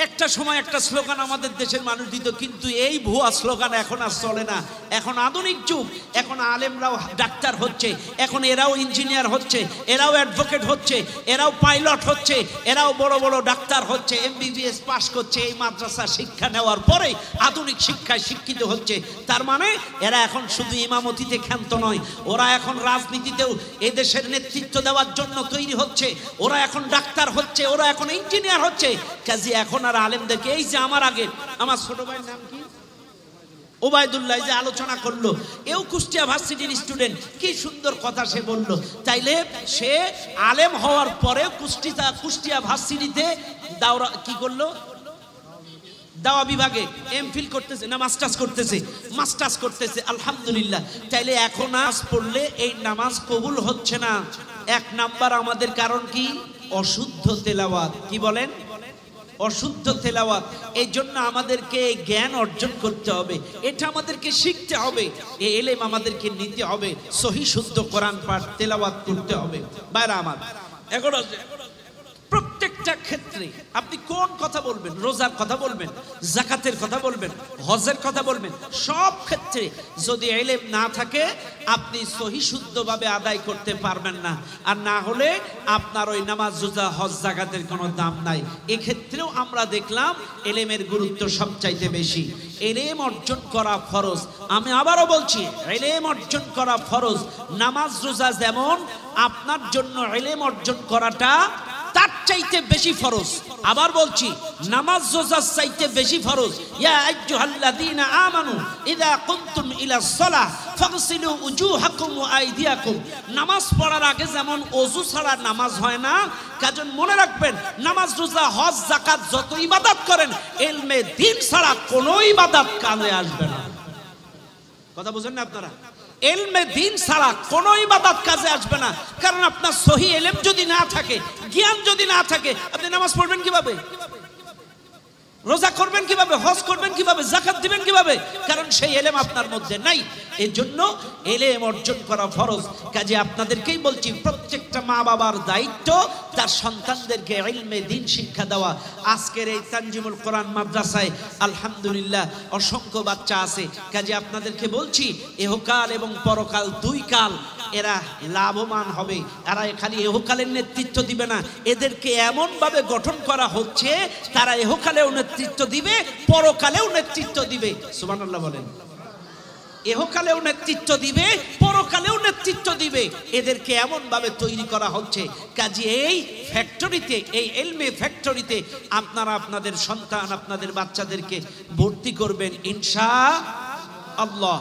A: একটা সময় একটা স্লোগান আমাদের দেশের মানুষ দিত, কিন্তু এই ভুয়া স্লোগান এখন আর চলে না। এখন আধুনিক যুগ, এখন আলেমরাও ডাক্তার হচ্ছে, এখন এরাও ইঞ্জিনিয়ার হচ্ছে, এরাও অ্যাডভোকেট হচ্ছে, এরাও পাইলট হচ্ছে, এরাও বড় বড় ডাক্তার হচ্ছে, MBBS পাস করছে। এই মাদ্রাসা শিক্ষা নেওয়ার পরে আধুনিক শিক্ষায় শিক্ষিত হচ্ছে। তার মানে এরা এখন শুধু ইমামতিতে ক্ষান্ত নয়, ওরা এখন রাজনীতিতেও এদেশের নেতৃত্ব দেওয়ার জন্য তৈরি হচ্ছে। ওরা এখন ডাক্তার হচ্ছে, ওরা এখন ইঞ্জিনিয়ার হচ্ছে। কাজী এখন আর আলেমদেরকে, এই যে আমার আগে আমার ছোট ভাইয়ের নাম কি, ওবায়দুল্লাহ, যে আলোচনা করলো, এও কুষ্টিয়া ভার্সিটির স্টুডেন্ট, কি সুন্দর কথা সে বলল। তাইলে সে আলেম হওয়ার পরে কুষ্টিয়া ভার্সিটিতে দাওরা কি করলো, দাওয়া বিভাগে এমফিল করতেছে না মাস্টার্স করতেছে, আলহামদুলিল্লাহ। তাইলে এখন নামাজ পড়লে এই নামাজ কবুল হচ্ছে না। এক নাম্বার আমাদের কারণ কি, অশুদ্ধ তেলাওয়াত। কি বলেন, অশুদ্ধ তেলাওয়াত। এই জন্য আমাদেরকে জ্ঞান অর্জন করতে হবে, এটা আমাদেরকে শিখতে হবে, এই ইলম আমাদেরকে নিতে হবে, সহি শুদ্ধ কোরআন পাঠ তেলাওয়াত করতে হবে। বাইরে আমার এখন প্রত্যেকটা ক্ষেত্রে আপনি কোন কথা বলবেন, রোজার কথা বলবেন, যাকাতের কথা বলবেন, হজের কথা বলবেন, সব ক্ষেত্রে যদি ইলম না থাকে আপনি সহি শুদ্ধভাবে আদায় করতে পারবেন না। আর না হলে আপনার ওই নামাজ, রোজা, হজ, যাকাতের কোনো দাম নাই। এক্ষেত্রেও আমরা দেখলাম ইলমের গুরুত্ব সবচাইতে বেশি। ইলম অর্জন করা ফরজ। আমি আবারও বলছি, ইলম অর্জন করা ফরজ। নামাজ, রোজা যেমন আপনার জন্য ইলম অর্জন করাটা তার চাইতে বেশি ফরজ। আবার বলছি, নামাজ রোজার চাইতে বেশি ফরজ। ইয়া আইয়ুহাল্লাযীনা আমানু ইযা কুনতুম ইলাস সালাহ ফাগসিলু উজুহাকুম ওয়া আইদিয়াকুম। নামাজ পড়ার আগে যেমন ওযু ছাড়া নামাজ হয় না, কাজণ মনে রাখবেন, নামাজ, রোজা, হজ, যাকাত যত ইবাদত করেন, ইলমে দ্বীন ছাড়া কোনো ইবাদত কাজে আসবে না। কথা বুঝেন না আপনারা? ইলমে দ্বীন ছাড়া কোনো ইবাদত কাজে আসবে না। কারণ আপনার সহি ইলম যদি না থাকে, জ্ঞান যদি না থাকে, আপনি নামাজ পড়বেন কিভাবে, রোজা করবেন কিভাবে, হজ করবেন কিভাবে, যাকাত দিবেন কিভাবে? কারণ সেই ইলম আপনার মধ্যে নাই। এর জন্য ইলম অর্জন করা ফরজ। কাজে আপনাদেরকেই বলছি, প্রত্যেকটা মা বাবার দায়িত্ব তার সন্তানদেরকে ইলমে দ্বীন শিক্ষা দেওয়া। আজকের এই তানজিমুল কোরআন মাদ্রাসায় আলহামদুলিল্লাহ অসংখ্য বাচ্চা আছে। কাজে আপনাদেরকে বলছি, ইহকাল এবং পরকাল দুই কাল এরা লাভবান হবে। এরা খালি ইহকালের নেতৃত্ব দিবে না, এদেরকে এমন ভাবে গঠন করা হচ্ছে তারা ইহকালেও নেতৃত্ব দিবে, পরকালেও নেতৃত্ব দিবে। সুবহানাল্লাহ বলেন। ইহকালেও নেতৃত্ব দিবে, পরকালেও নেতৃত্ব দিবে। এদেরকে এমন ভাবে তৈরি করা হচ্ছে। কাজে এই ফ্যাক্টরিতে, এই ইলমে ফ্যাক্টরিতে আপনারা আপনাদের সন্তান, আপনাদের বাচ্চাদেরকে ভর্তি করবেন ইনশাআল্লাহ।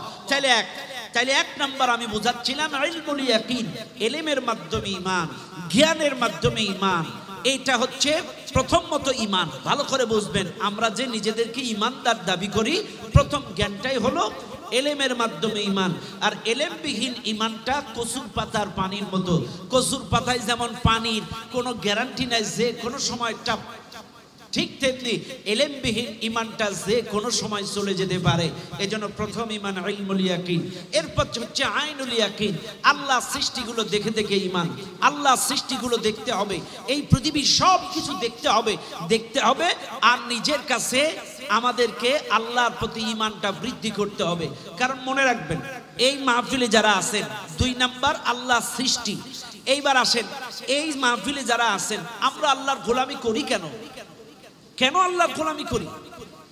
A: তাইলে এক নাম্বার আমি বুঝাচ্ছিলাম ইলমুল ইয়াকিন, ইলমের মাধ্যমে ঈমান, জ্ঞানের মাধ্যমে ঈমান। এইটা হচ্ছে প্রথমত ঈমান। ভালো করে বুঝবেন, আমরা যে নিজেদেরকে ঈমানদার দাবি করি, প্রথম জ্ঞানটাই হলো এলেমের মাধ্যমে ইমান। আর এলেমবিহীন ইমানটা কচুর পাতার পানির মতো। কচুর পাতায় যেমন পানির কোনো গ্যারান্টি নাই যে কোনো সময় ঠিক তেমনি এলেমবিহীন ইমানটা যে কোনো সময় চলে যেতে পারে। এজন্য প্রথম ইমান ইলমুল ইয়াকিন, এরপর হচ্ছে আইনুল ইয়াকিন। আল্লাহ সৃষ্টিগুলো দেখে দেখে ইমান। আল্লাহ সৃষ্টিগুলো দেখতে হবে, এই পৃথিবীর সব কিছু দেখতে হবে আর নিজের কাছে আমাদেরকে আল্লাহর প্রতি ইমানটা বৃদ্ধি করতে হবে। কারণ মনে রাখবেন, এই মাহফিলে যারা আছেন, 2 নাম্বার আল্লাহ সৃষ্টি। এইবার আসেন, এই মাহফিলে যারা আছেন, আমরা আল্লাহর গোলামি করি কেন? কেন আল্লাহর গোলামি করি?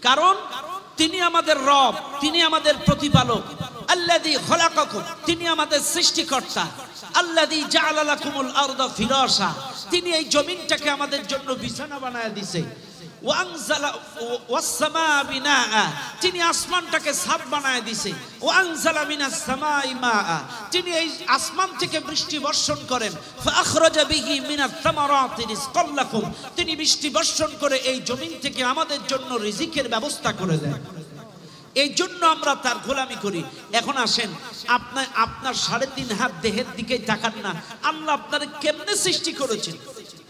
A: কারণ তিনি আমাদের রব, তিনি আমাদের প্রতিপালক। আল্লাযী খলাকাকুম, তিনি আমাদের সৃষ্টিকর্তা। আল্লাযী জাআলা লাকুমুল আরদা ফিরাশা, তিনি এই জমিনটাকে আমাদের জন্য বিছানা বানায় দিয়েছে। ওয়ানজালা ওয়াস-সামাআ বিনাআ, তিনি আসমানটাকে ছাদ বানায় দিয়েছে। ওয়ানজালা মিনাস সামাই মাআ, তিনি এই আসমান থেকে বৃষ্টি বর্ষণ করেন। ফাআখরাজা বিহি মিনাত তামারাতি রিজকাল লাকুম, তিনি বৃষ্টি বর্ষণ করে এই জমিন থেকে আমাদের জন্য রিজিকের ব্যবস্থা করে দেন। এই জন্য আমরা তার গোলামি করি। এখন আসেন, আপনার 3.5 হাত দেহের দিকেই তাকান না। আল্লাহ আপনারে কেমনে সৃষ্টি করেছেন,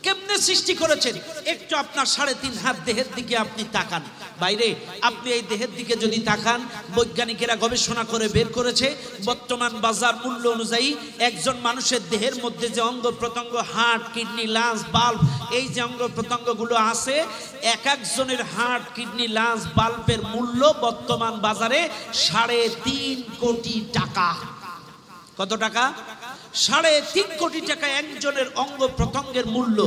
A: কেমনে সৃষ্টি করেছেন, একটু আপনার 3.5 হাত দেহের দিকে আপনি তাকান। বাইরে আপনি এই দেহের দিকে যদি তাকান, বৈজ্ঞানিকেরা গবেষণা করে বের করেছে, বর্তমান বাজার মূল্য অনুযায়ী একজন মানুষের দেহের মধ্যে যে অঙ্গ প্রত্যঙ্গ, হার্ট, কিডনি, লাংস, বাল্ব, এই যে অঙ্গ প্রত্যঙ্গগুলো আছে, এক একজনের হার্ট, কিডনি, লাংস, বাল্বের মূল্য বর্তমান বাজারে 3.5 কোটি টাকা। কত টাকা? 3.5 কোটি টাকা একজনের অঙ্গ প্রত্যঙ্গের মূল্য।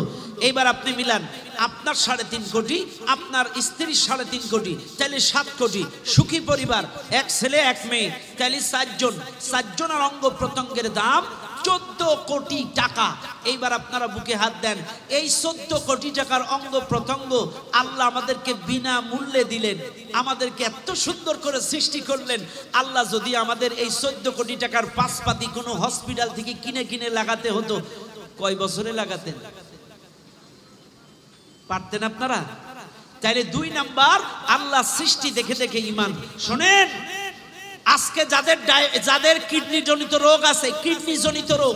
A: এইবার আপনি মিলান, আপনার 3.5 কোটি, আপনার স্ত্রীর 3.5 কোটি, তাহলে 7 কোটি। সুখী পরিবার, 1 ছেলে 1 মেয়ে, তাহলে 4 জন। 4 জনের অঙ্গ প্রত্যঙ্গের দাম 14 কোটি টাকা। এইবার আপনারা বুকে হাত দেন, এই 14 কোটি টাকার অঙ্গ প্রত্যঙ্গ আল্লাহ আমাদেরকে বিনা মূল্যে দিলেন, আমাদেরকে এত সুন্দর করে সৃষ্টি করলেন। আল্লাহ যদি আমাদের এই 14 কোটি টাকার পাশপাতি কোনো হসপিটাল থেকে কিনে লাগাতে হতো, কয় বছরে লাগাতেন? পারতেন আপনারা? তাইলে 2 নাম্বার আল্লাহ সৃষ্টি দেখে দেখে ইমান। শোনেন, আজকে যাদের কিডনি জনিত রোগ আছে, কিডনি জনিত রোগ,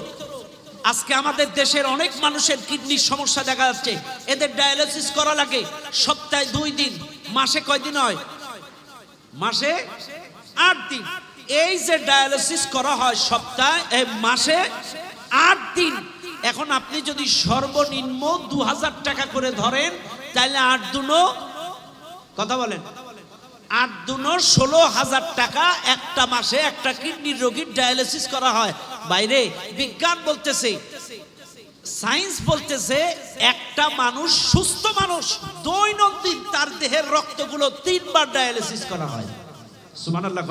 A: আজকে আমাদের দেশের অনেক মানুষের কিডনির সমস্যা দেখা যাচ্ছে। এদের ডায়ালিসিস করা লাগে সপ্তাহে 2 দিন। মাসে কয় দিন হয়? মাসে 8 দিন। এই যে ডায়ালিসিস করা হয় সপ্তাহে, মাসে 8 দিন। এখন আপনি যদি সর্বনিম্ন 2000 টাকা করে ধরেন, তাহলে 8 দুনো, কথা বলেন, 8 দুনো 16,000 টাকা একটা মাসে একটা কিডনির রোগীর ডায়ালিসিস করা হয়। বাইরে বিজ্ঞান বলতেছে, সায়েন্স বলতেছে, একটা মানুষ, সুস্থ মানুষ, দৈনন্দিন তার দেহের রক্তগুলো 3 বার ডায়ালিসিস করা হয়। সুবহানাল্লাহ।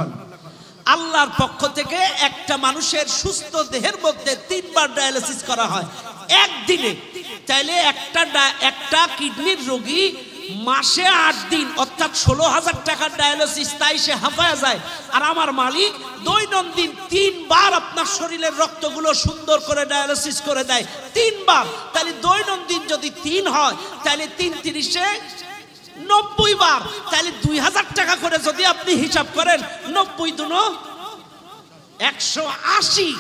A: আল্লাহর পক্ষ থেকে একটা মানুষের সুস্থ দেহের মধ্যে 3 বার ডায়ালিসিস করা হয় একদিনে। তাইলে একটা কিডনির রোগী মাসে 8 দিন, অর্থাৎ 16,000 টাকার ডায়ালিসিস, তাই সে হাঁপায়া যায়। আর আমার মালিক দৈনন্দিন 3 বার আপনার শরীরের রক্তগুলো সুন্দর করে ডায়ালিসিস করে দেয়, 3 বার। তাহলে দৈনন্দিন যদি 3 হয়, তাহলে 3 × 90 বার, তাহলে 2000 টাকা করে যদি আপনি হিসাব করেন, 90 দুনো 180,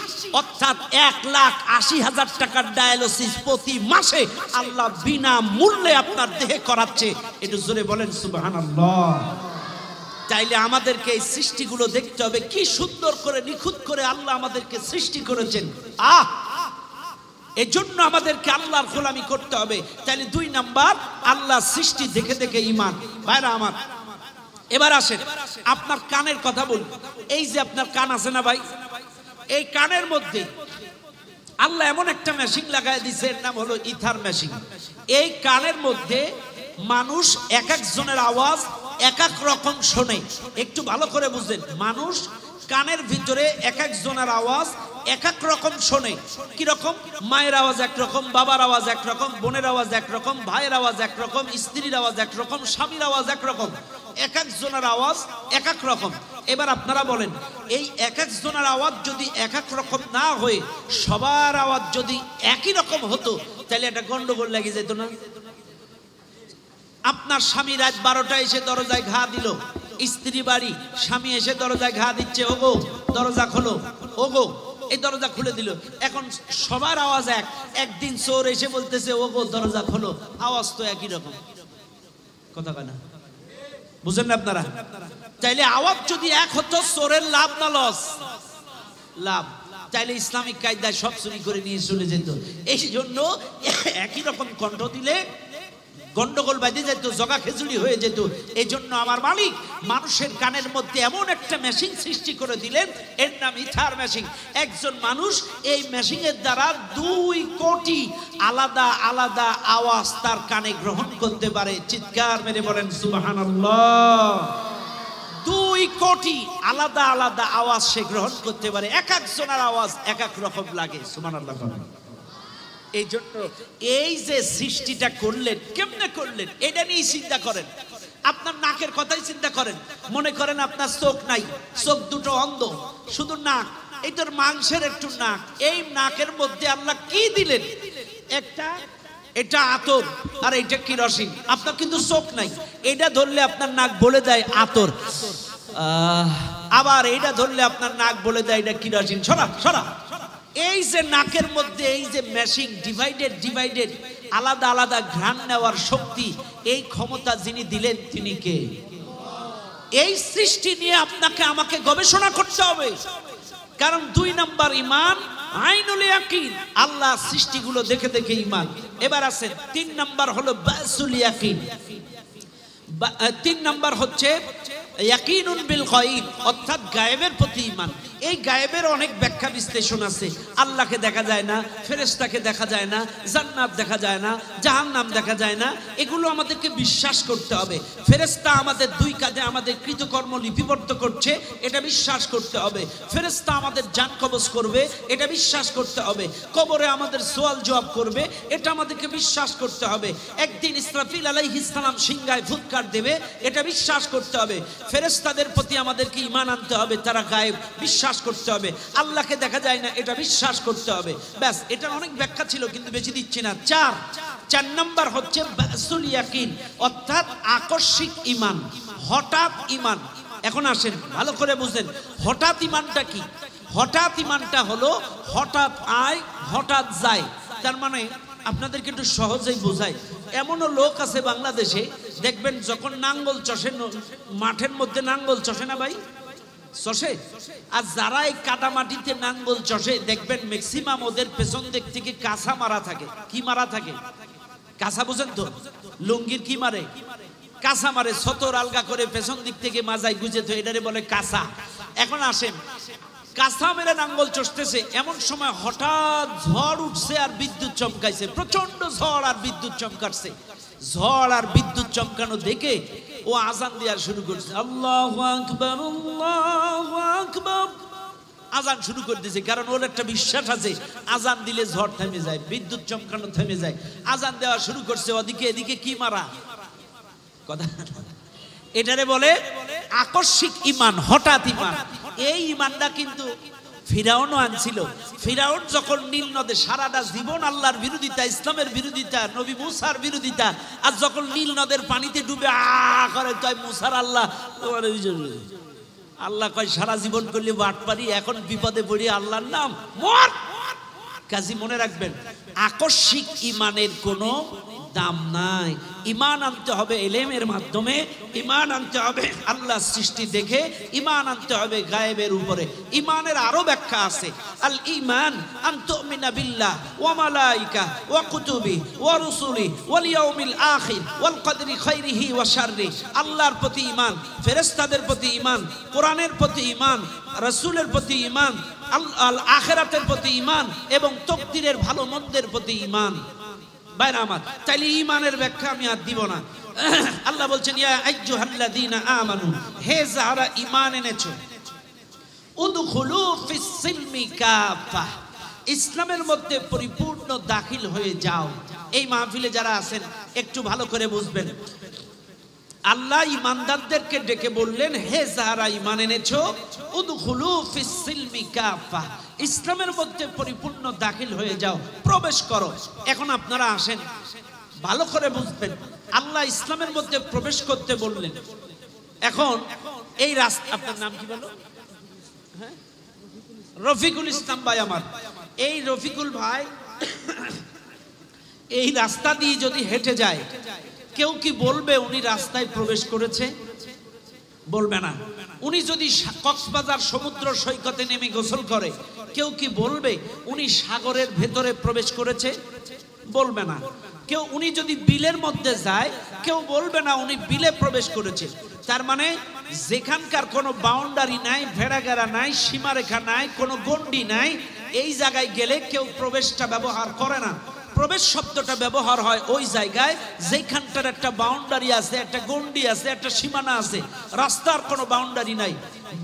A: অর্থাৎ 1,80,000 টাকার ডায়ালিসিস প্রতি মাসে আল্লাহ বিনা মূল্যে আপনার দেহে করাচ্ছে। একটু জোরে বলেন সুবহানাল্লাহ। তাইলে আমাদেরকে এই সৃষ্টিগুলো দেখতে হবে, কি সুন্দর করে নিখুঁত করে আল্লাহ আমাদেরকে সৃষ্টি করেছেন। এজন্য আমাদেরকে আল্লাহর গোলামি করতে হবে। তাহলে 2 নাম্বার আল্লাহ সৃষ্টি দেখে দেখে ইমান। ভাইরা আমার, এবার আসেন আপনার কানের কথা বলুন। এই যে আপনার কান আছে না ভাই, এই কানের মধ্যে আল্লাহ এমন একটা মেশিন লাগাই দিয়েছে, এর নাম হলো ইথার মেশিন। এই কানের মধ্যে মানুষ এক একজনের আওয়াজ এক এক রকম শোনে। একটু ভালো করে বুঝলেন, মানুষ কানের ভিতরে এক একজনের আওয়াজ এক এক রকম শোনে। কি রকম? মায়ের আওয়াজ একরকম, বাবার আওয়াজ একরকম, বোনের আওয়াজ একরকম, ভাইয়ের আওয়াজ একরকম, স্ত্রীর আওয়াজ একরকম, স্বামীর আওয়াজ একরকম। এক একজনের আওয়াজ এক এক রকম। এবার আপনারা বলেন, এই এক একজনের আওয়াজ যদি এক এক রকম না হয়ে সবার আওয়াজ যদি একই রকম হতো, তাহলে একটা গন্ডগোল লেগে যেত না? আপনার স্বামী রাত 12টায় এসে দরজায় ঘা দিল, স্ত্রী বাড়ি, স্বামী এসে দরজায় ঘা দিচ্ছে, ওগো দরজা খোলো, ওগো, এই দরজা খুলে দিল। এখন সবার আওয়াজ এক, একদিন চোর এসে বলতেছে ওগো দরজা খোলো, আওয়াজ তো একই রকম, কথা কয় না, বুঝেন না আপনারা? তাইলে আওয়াজ যদি এক হতো, চোরের লাভ না লস? লাভ। তাইলে ইসলামিক কায়দায় সব চুরি করে নিয়ে চলে যেত। এই জন্য একই রকম কণ্ঠ দিলে গন্ডগোল বাঁধে যেত, জগা খেজুড়ি হয়ে যেত। এই জন্য আমার মালিক মানুষের কানের মধ্যে এমন একটা মেশিন সৃষ্টি করে দিলেন, এর নাম ইথার মেশিন। একজন মানুষ এই মেশিনের দ্বারা 2 কোটি আলাদা আলাদা আওয়াজ তার কানে গ্রহণ করতে পারে। চিৎকার মেরে বলেন সুবহানাল্লাহ। 2 কোটি আলাদা আলাদা আওয়াজ সে গ্রহণ করতে পারে। এক একজনের আওয়াজ এক এক রকম লাগে। সুবহানাল্লাহ। এই জন্য এই যে সৃষ্টিটা করলেন, কেমনে করলেন এটা নিয়ে চিন্তা করেন। আপনার নাকের কথাই চিন্তা করেন। মনে করেন আপনার চোখ নাই, চোখ দুটো অন্ধ, শুধু নাক, এইটার মাংসের একটু নাক। এই নাকের মধ্যে আল্লাহ কি দিলেন? একটা, এটা আতর আর এইটা কিরোসিন। আপনার কিন্তু চোখ নাই, এটা ধরলে আপনার নাক বলে দেয় আতর, আবার এইটা ধরলে আপনার নাক বলে দেয় এটা কিরোসিন। সরা সরা। এই যে নাকের মধ্যে এই যে মেশিন ডিভাইডেড আলাদা আলাদা ঘ্রাণ নেওয়ার শক্তি, এই ক্ষমতা যিনি দিলেন তিনি কে? এই সৃষ্টি নিয়ে আপনাকে আমাকে গবেষণা করতে হবে। কারণ 2 নাম্বার ঈমান, আইনুল ইয়াকিন, আল্লাহ সৃষ্টিগুলো দেখে দেখে ঈমান। এবার আছে 3 নাম্বার হলো বাসুল ইয়াকিন। 3 নাম্বার হচ্ছে ইয়াকিনুন বিল গায়ব, অর্থাৎ গায়েবের প্রতি ঈমান। এই গায়েবের অনেক ব্যাখ্যা বিশ্লেষণ আছে। আল্লাহকে দেখা যায় না, ফেরেশতাকে দেখা যায় না, জান্নাত দেখা যায় না, জাহান্নাম দেখা যায় না, এগুলো আমাদেরকে বিশ্বাস করতে হবে। ফেরেশতা আমাদের 2 কাঁধে আমাদের কৃতকর্ম লিপিবদ্ধ করছে, এটা বিশ্বাস করতে হবে। ফেরেশতা আমাদের জান কবজ করবে, এটা বিশ্বাস করতে হবে। কবরে আমাদের সওয়াল জবাব করবে, এটা আমাদেরকে বিশ্বাস করতে হবে। একদিন ইসরাফিল আলাইহিস সালাম সিংহায় ফুৎকার দেবে, এটা বিশ্বাস করতে হবে। ফেরেশতাদের প্রতি আমাদেরকে ঈমান আনতে হবে, তারা গায়েব, বিশ্বাস করতে হবে। আল্লাহকে দেখা যায় না, এটা বিশ্বাস করতে হবে। ব্যাস, এটা অনেক ব্যাখ্যা ছিল কিন্তু বেশি দিচ্ছি না। 4 নাম্বার হচ্ছে বাসুল ইয়াকিন, অর্থাৎ আকস্মিক ঈমান, হঠাৎ ঈমান। এখন আসেন ভালো করে বুঝেন, হঠাৎ ঈমানটা কি? হঠাৎ ঈমানটা হলো হঠাৎ আয় হঠাৎ যায়। তার মানে আপনাদেরকে একটু সহজেই বোঝাই। এমনও লোক আছে বাংলাদেশে, দেখবেন যখন নাঙ্গল চষে, মাঠের মধ্যে নাঙ্গল চষে না ভাই, চষে, আর যারা এই কাদা মাটিতে নাঙ্গল চষে দেখবেন ম্যাক্সিমাম ওদের পেছন দিক থেকে কাঁচা মারা থাকে। কি মারা থাকে? কাঁচা, বুঝেন তো? লুঙ্গির কি মারে? কাঁচা মারে, ছতর আলগা করে পেছন দিক থেকে মাজায় গুজে তো, এটারে বলে কাঁচা। এখন আসেন, কাঁচা মেরে নাঙ্গল চষতেছে, এমন সময় হঠাৎ ঝড় উঠছে আর বিদ্যুৎ চমকাইছে, প্রচন্ড ঝড় আর বিদ্যুৎ চমকাচ্ছে। ঝড় আর বিদ্যুৎ চমকানো দেখে ও আজান দেওয়া শুরু করছে, আল্লাহু আকবার, আল্লাহু আকবার, আজান শুরু করে দিয়েছে। কারণ ওর একটা বিশ্বাস আছে, আজান দিলে ঝড় থেমে যায়, বিদ্যুৎ চমকানো থেমে যায়। আজান দেওয়া শুরু করছে, ওদিকে এদিকে কি মারা কথা, এটারে বলে আকস্মিক ঈমান, হঠাৎ ঈমান। এই ঈমানটা কিন্তু ফিরাউনও আনছিল। ফিরাউন যখন নীল নদে সারাটা জীবন আল্লাহর বিরোধিতা, ইসলামের বিরোধিতা, নবী মুসার বিরোধিতা, আর যখন নীল নদের পানিতে ডুবে করে তাই মুসার আল্লাহ, আল্লাহ কয় সারা জীবন করলে বাট পারি, এখন বিপদে পড়ি আল্লাহর নাম মর। কাজী মনে রাখবেন, আকস্মিক ঈমানের কোনো দাম নাই। ঈমান আনতে হবে ইলমের মাধ্যমে, ঈমান আনতে হবে আল্লাহ সৃষ্টি দেখে, ঈমান আনতে হবে গায়েবের উপরে। ঈমানের আরো ব্যাখ্যা আছে। আল ঈমান আন তুমিনা বিল্লাহ ওয়া মালাইকা ওয়া কুতুবি ওয়া রুসুলি ওয়াল ইয়াউমিল আখির ওয়াল কদরি খাইরিহি ওয়া শাররি। আল্লাহর প্রতি ঈমান, ফেরেশতাদের প্রতি ঈমান, কোরআনের প্রতি ঈমান, রাসূলের প্রতি ঈমান, আল আখিরাতের প্রতি ঈমান এবং তাকদীরের ভালো মন্দের প্রতি ঈমান। বাইরে আমার, তাইলে ঈমানের ব্যাখ্যা আমি আর দিব না। আল্লাহ বলছেন, ইয়া আইয়ুহাল্লাযীনা আমানু, হে যারা ঈমান এনেছো, উদখুলু ফিস সিলমি কাফা, ইসলামের মধ্যে পরিপূর্ণ দাখিল হয়ে যাও। এই মাহফিলে যারা আছেন একটু ভালো করে বুঝবেন, আল্লাহ ঈমানদারদেরকে ডেকে বললেন, হে যারা ঈমান এনেছো, উদখুলু ফিস সিলমি কাফা, ইসলামের মধ্যে পরিপূর্ণ দাখিল হয়ে যাও, প্রবেশ করো। এখন আপনারা আসেন ভালো করে বুঝবেন, আল্লাহ ইসলামের মধ্যে প্রবেশ করতে বললেন। এখন এই রাস্তা, আপনার নাম কি বলো? হ্যাঁ, রফিকুল ইসলাম ভাই আমার। এই রফিকুল ভাই এই রাস্তা দিয়ে যদি হেঁটে যায়, কেউ কি বলবে উনি রাস্তায় প্রবেশ করেছে? বলবে না। উনি যদি কক্সবাজার সমুদ্র সৈকতে নেমে গোসল করে, কেউ কি বলবে উনি সাগরের ভেতরে প্রবেশ করেছে? বলবে না। কেউ উনি যদি বিলের মধ্যে যায়, কেউ বলবে না উনি বিলে প্রবেশ করেছে। তার মানে যেখানকার কোনো বাউন্ডারি নাই, ভেড়াঘেরা নাই, সীমারেখা নাই, কোনো গণ্ডি নাই, এই জায়গায় গেলে কেউ প্রবেশটা ব্যবহার করে না। প্রবেশ শব্দটা ব্যবহার হয় ওই জায়গায় যেখানটার একটা বাউন্ডারি আছে, একটা গণ্ডি আছে, একটা সীমানা আছে। রাস্তার কোনো বাউন্ডারি নাই,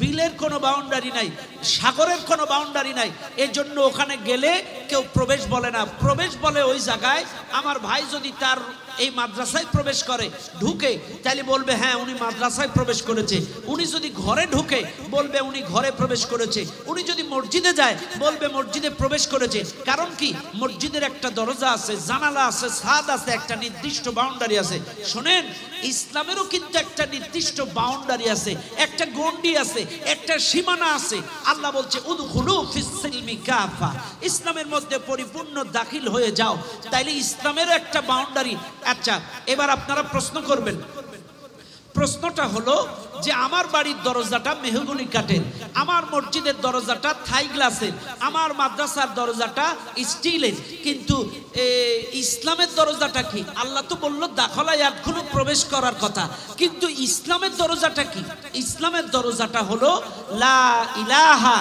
A: বিলের কোনো বাউন্ডারি নাই, সাগরের কোনো বাউন্ডারি নাই। এই জন্য ওখানে গেলে কেউ প্রবেশ বলে না। প্রবেশ বলে ওই জায়গায়। আমার ভাই যদি তার এই মাদ্রাসায় প্রবেশ করে, ঢুকে, তাহলে বলবে হ্যাঁ উনি মাদ্রাসায় প্রবেশ করেছে। উনি যদি ঘরে ঢুকে, বলবে উনি ঘরে প্রবেশ করেছে। উনি যদি মসজিদে যায়, বলবে মসজিদে প্রবেশ করেছে। কারণ কি? মসজিদের একটা দরজা আছে, জানালা আছে, ছাদ আছে, একটা নির্দিষ্ট বাউন্ডারি আছে। শোনেন, ইসলামেরও কিন্তু একটা নির্দিষ্ট বাউন্ডারি আছে, একটা গণ্ডি আছে, একটা সীমানা আছে। আল্লাহ বলছে উদখুলু ফিস সিলমি কাফা, ইসলামের মধ্যে পরিপূর্ণ দাখিল হয়ে যাও। তাইলে ইসলামেরও একটা বাউন্ডারি। আচ্ছা, এবার আপনারা প্রশ্ন করবেন। প্রশ্নটা হলো যে আমার বাড়ির দরজাটা মেহগনি কাঠের, আমার মসজিদের দরজাটা থাই গ্লাসের, আমার মাদ্রাসার দরজাটা স্টিলের, কিন্তু ইসলামের দরজাটা কি? আল্লাহ তো বললো দাখলা ইয়াদখুলু, প্রবেশ করার কথা, কিন্তু ইসলামের দরজাটা কি? ইসলামের দরজাটা হলো লা ইলাহা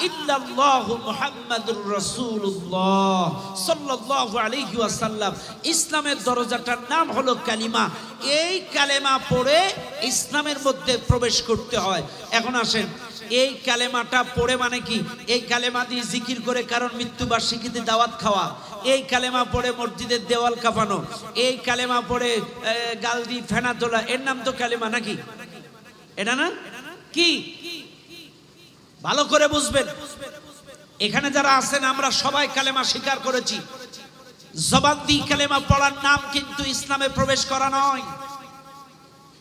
A: ইল্লাল্লাহু মুহাম্মাদুর রাসূলুল্লাহ সাল্লাল্লাহু আলাইহি ওয়াসাল্লাম। ইসলামের দরজাটার নাম হলো কালিমা। এই কালেমা পড়ে ইসলামের মধ্যে প্রবেশ করতে হয়। এখন আসেন, এই কালেমাটা পড়ে মানে কি? এই কালেমা দিয়ে জিকির করে কারণ মৃত্যুবার্ষিকীতে দাওয়াত খাওয়া, এই কালেমা পড়ে মসজিদের দেওয়াল কাঁপানো, এই কালেমা পড়ে গাল দিয়ে ফেনা তোলা, এর নাম তো কালেমা নাকি? এটা না কি? ভালো করে বুঝবেন। এখানে যারা আছেন আমরা সবাই কালেমা স্বীকার করেছি। জবান দিয়ে কালেমা পড়ার নাম কিন্তু ইসলামে প্রবেশ করা নয়।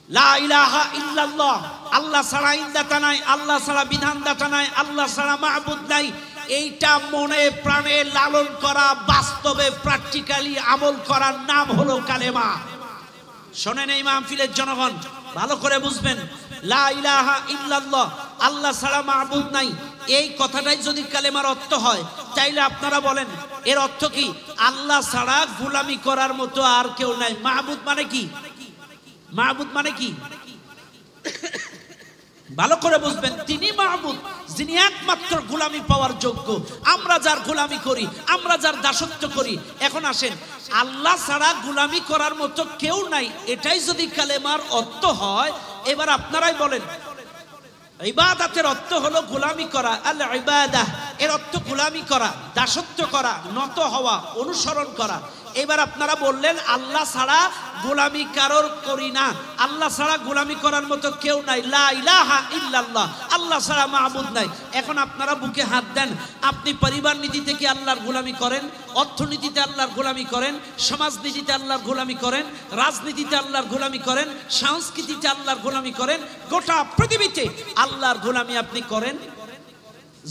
A: লা ইলাহা ইল্লাল্লাহ, আল্লাহ ছাড়া ইনদাতা নাই, আল্লাহ ছাড়া বিধানদাতা নাই, আল্লাহ ছাড়া মাবুদ নাই। এইটা মনে প্রাণে লালন করা, বাস্তবে প্র্যাকটিক্যালি আমল করার নাম হলো কালেমা। শোনেন এই মাহফিলের জনগণ, ভালো করে বুঝবেন। লা ইলাহা ইল্লাল্লাহ, আল্লাহ ছাড়া মাবুদ নাই, এই কথাটাই যদি কালেমার অর্থ হয়, তাইলে আপনারা বলেন এর অর্থ কি? আল্লাহ ছাড়া গোলামি করার মতো আর কেউ নাই। মাবুদ মানে কি? মাবুদ মানে কি? ভালো করে বুঝবেন, তিনি মাবুদ, যিনি একমাত্র গোলামি পাওয়ার যোগ্য। আমরা যার গোলামি করি, আমরা যার দাসত্ব করি। এখন আসেন, আল্লাহ ছাড়া গোলামি করার মতো কেউ নাই, এটাই যদি কালেমার অর্থ হয়, এবার আপনারাই বলেন ইবাদতের অর্থ হলো গোলামি করা। আল ইবাদাহ এর অর্থ গোলামি করা, দাসত্ব করা, নত হওয়া, অনুসরণ করা। এবার আপনারা বললেন আল্লাহ ছাড়া গোলামি কারোর করি না, আল্লাহ ছাড়া গোলামি করার মতো কেউ নাই, লা ইলাহা ইল্লাল্লাহ, আল্লাহ ছাড়া মাবুদ নাই। এখন আপনারা বুকে হাত দেন, আপনি পরিবার নীতি থেকে আল্লাহর গোলামি করেন, অর্থনীতিতে আল্লাহর গোলামি করেন, সমাজনীতিতে আল্লাহর গোলামি করেন, রাজনীতিতে আল্লাহর গোলামি করেন, সংস্কৃতিতে আল্লাহর গোলামি করেন, গোটা পৃথিবীতে আল্লাহর গোলামি আপনি করেন।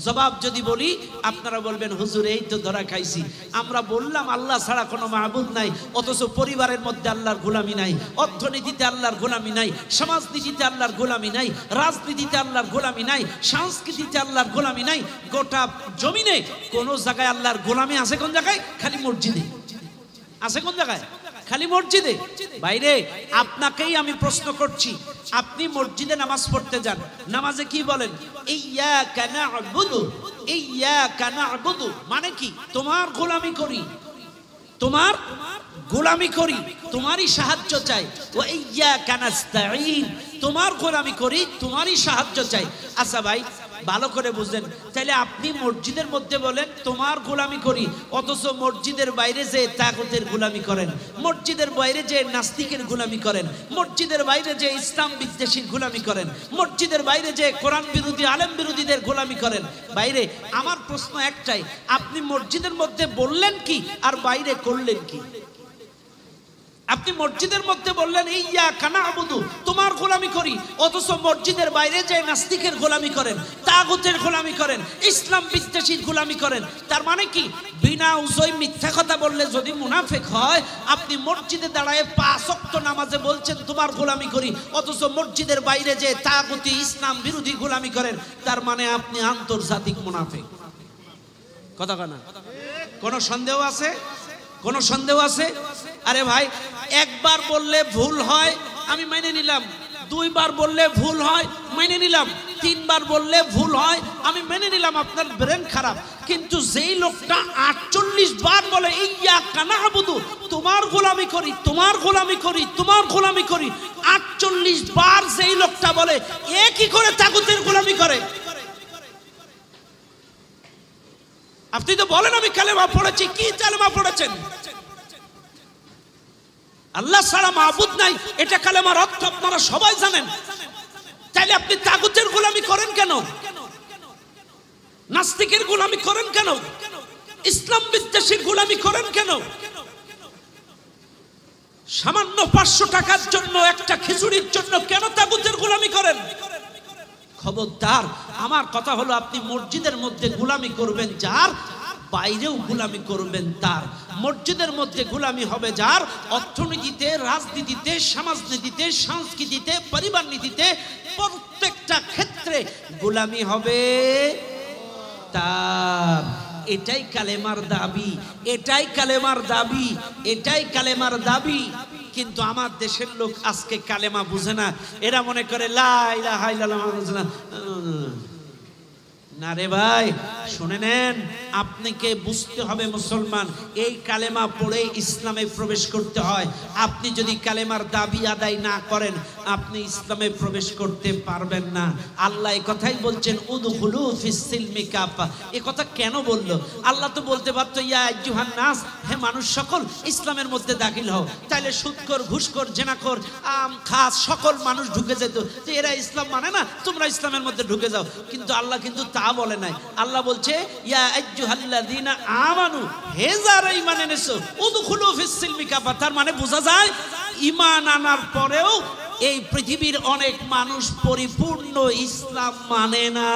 A: জবাব যদি বলি, আপনারা বলবেন হুজুর এই তো ধরা খাইছি। আমরা বললাম আল্লাহ ছাড়া কোনো মাবুদ নাই, অথচ পরিবারের মধ্যে আল্লাহর গোলামি নাই, অর্থনীতিতে আল্লাহর গোলামি নাই, সমাজনীতিতে আল্লাহর গোলামি নাই, রাজনীতিতে আল্লাহর গোলামি নাই, সংস্কৃতিতে আল্লাহর গোলামি নাই। গোটা জমিনে কোন জায়গায় আল্লাহর গোলামি আছে? কোন জায়গায়? খালি মসজিদে আছে। কোন জায়গায়? খালি মসজিদে। বাইরে আপনাকেই আমি প্রশ্ন করছি, আপনি মসজিদে নামাজ পড়তে যান, নামাজে কি বলেন? ইয়্যাকা না'বুদু, ইয়্যাকা না'বুদু মানে কি? তোমার গোলামি করি, তোমার গোলামি করি, তোমারই সাহায্য চাই। ওয়া ইয়্যাকা নাস্তাঈন, তোমার গোলামি করি, তোমারই সাহায্য চাই। আচ্ছা ভাই, ভালো করে বুঝেন, তাহলে আপনি মসজিদের মধ্যে বলেন তোমার গোলামি করি, অথচ মসজিদের বাইরে যে তাগুতের গোলামি করেন, মসজিদের বাইরে যে নাস্তিকের গোলামি করেন, মসজিদের বাইরে যে ইসলাম বিদ্বেষীর গোলামি করেন, মসজিদের বাইরে যে কোরআন বিরোধী আলেম বিরোধীদের গোলামি করেন। বাইরে আমার প্রশ্ন একটাই, আপনি মসজিদের মধ্যে বললেন কি আর বাইরে করলেন কি? আপনি মসজিদের মধ্যে বললেন ইয়্যাকা না'বুদু, তোমার গোলামি করি, অথচ মসজিদের বাইরে যে নাস্তিকের গোলামি করেন, তাগুতের গোলামি করেন, ইসলাম বিদ্বেষীর গোলামি করেন। তার মানে কি? বিনা উজয় মিথ্যা কথা বললে যদি মুনাফিক হয়, আপনি মসজিদে দাঁড়ায় 5 ওয়াক্ত নামাজে বলছেন তোমার গোলামি করি, অথচ মসজিদের বাইরে যে তাগুতি ইসলাম বিরোধী গোলামি করেন, তার মানে আপনি আন্তর্জাতিক মুনাফিক। কথা কানা? কোনো সন্দেহ আছে? কোনো সন্দেহ আছে? আরে ভাই, একবার বললে ভুল হয় আমি মেনে নিলাম, 2 বার বললে ভুল হয় মেনে নিলাম, 3 বার বললে ভুল হয় আমি মেনে নিলাম আপনার ব্রেন খারাপ। কিন্তু যেই লোকটা 48 বার বলে ইয়্যাকা না'বুদু, তোমার গোলামি করি, তোমার গোলামি করি, তোমার গোলামি করি, 48 বার যেই লোকটা বলে, এ কি করে তাগুতের গোলামি করে? আপনি তো বলেন আমি কালেমা পড়েছি। কি কালেমা পড়েছেন? আল্লাহ ছাড়া মাবুদ নাই, এটা কালেমার অর্থ আপনারা সবাই জানেন। তাইলে আপনি তাগুতের গোলামি করেন কেন? নাস্তিকের গোলামি করেন কেন? ইসলাম বিদ্বেষীর গোলামি করেন কেন? সামান্য 500 টাকার জন্য, একটা খিচুড়ির জন্য কেন তাগুতের গোলামি করেন? খবরদার। আমার কথা হলো, আপনি মসজিদের মধ্যে গোলামি করবেন যার, বাইরেও গোলামি করবেন তার। মসজিদের মধ্যে গোলামি হবে যার, অর্থনীতিতে, রাজনীতিতে, সমাজনীতিতে, সংস্কৃতিতে, পরিবার নীতিতে, প্রত্যেকটা ক্ষেত্রে গোলামি হবে তার। এটাই কালেমার দাবি, এটাই কালেমার দাবি, এটাই কালেমার দাবি। কিন্তু আমার দেশের লোক আজকে কালেমা বুঝে না। এরা মনে করে লা ইলাহা ইল্লাল্লাহ বুঝে না। না রে ভাই, শুনে নেন, আপনাকে বুঝতে হবে মুসলমান, এই কালেমা পড়ে ইসলামে প্রবেশ করতে হয়। আপনি যদি কালেমার দাবি আদায় না করেন, আপনি ইসলামে প্রবেশ করতে পারবেন না। আল্লাহ এই কথাই বলছেন, উদখুলু ফিস সিলমি কাফা। এই কথা কেন বললো? আল্লাহ তো বলতে পারতো ইয়া আইয়ুহান নাস, হে মানুষ সকল, ইসলামের মধ্যে দাখিল হও। তাইলে সুদখোর, ঘুষখোর, জেনাখোর, খাস সকল মানুষ ঢুকে যেত, যে এরা ইসলাম মানে না, তোমরা ইসলামের মধ্যে ঢুকে যাও। কিন্তু আল্লাহ কিন্তু তা বলে নাই। আল্লাহ বলছে ইয়া আইয়ুহাল্লাযীনা আমানু, হে যারা ঈমান এনেছো, উদখুলু ফিস সিলমি কাফা। তার মানে বোঝা যায় ঈমান আনার পরেও এই পৃথিবীর অনেক মানুষ পরিপূর্ণ ইসলাম মানে না।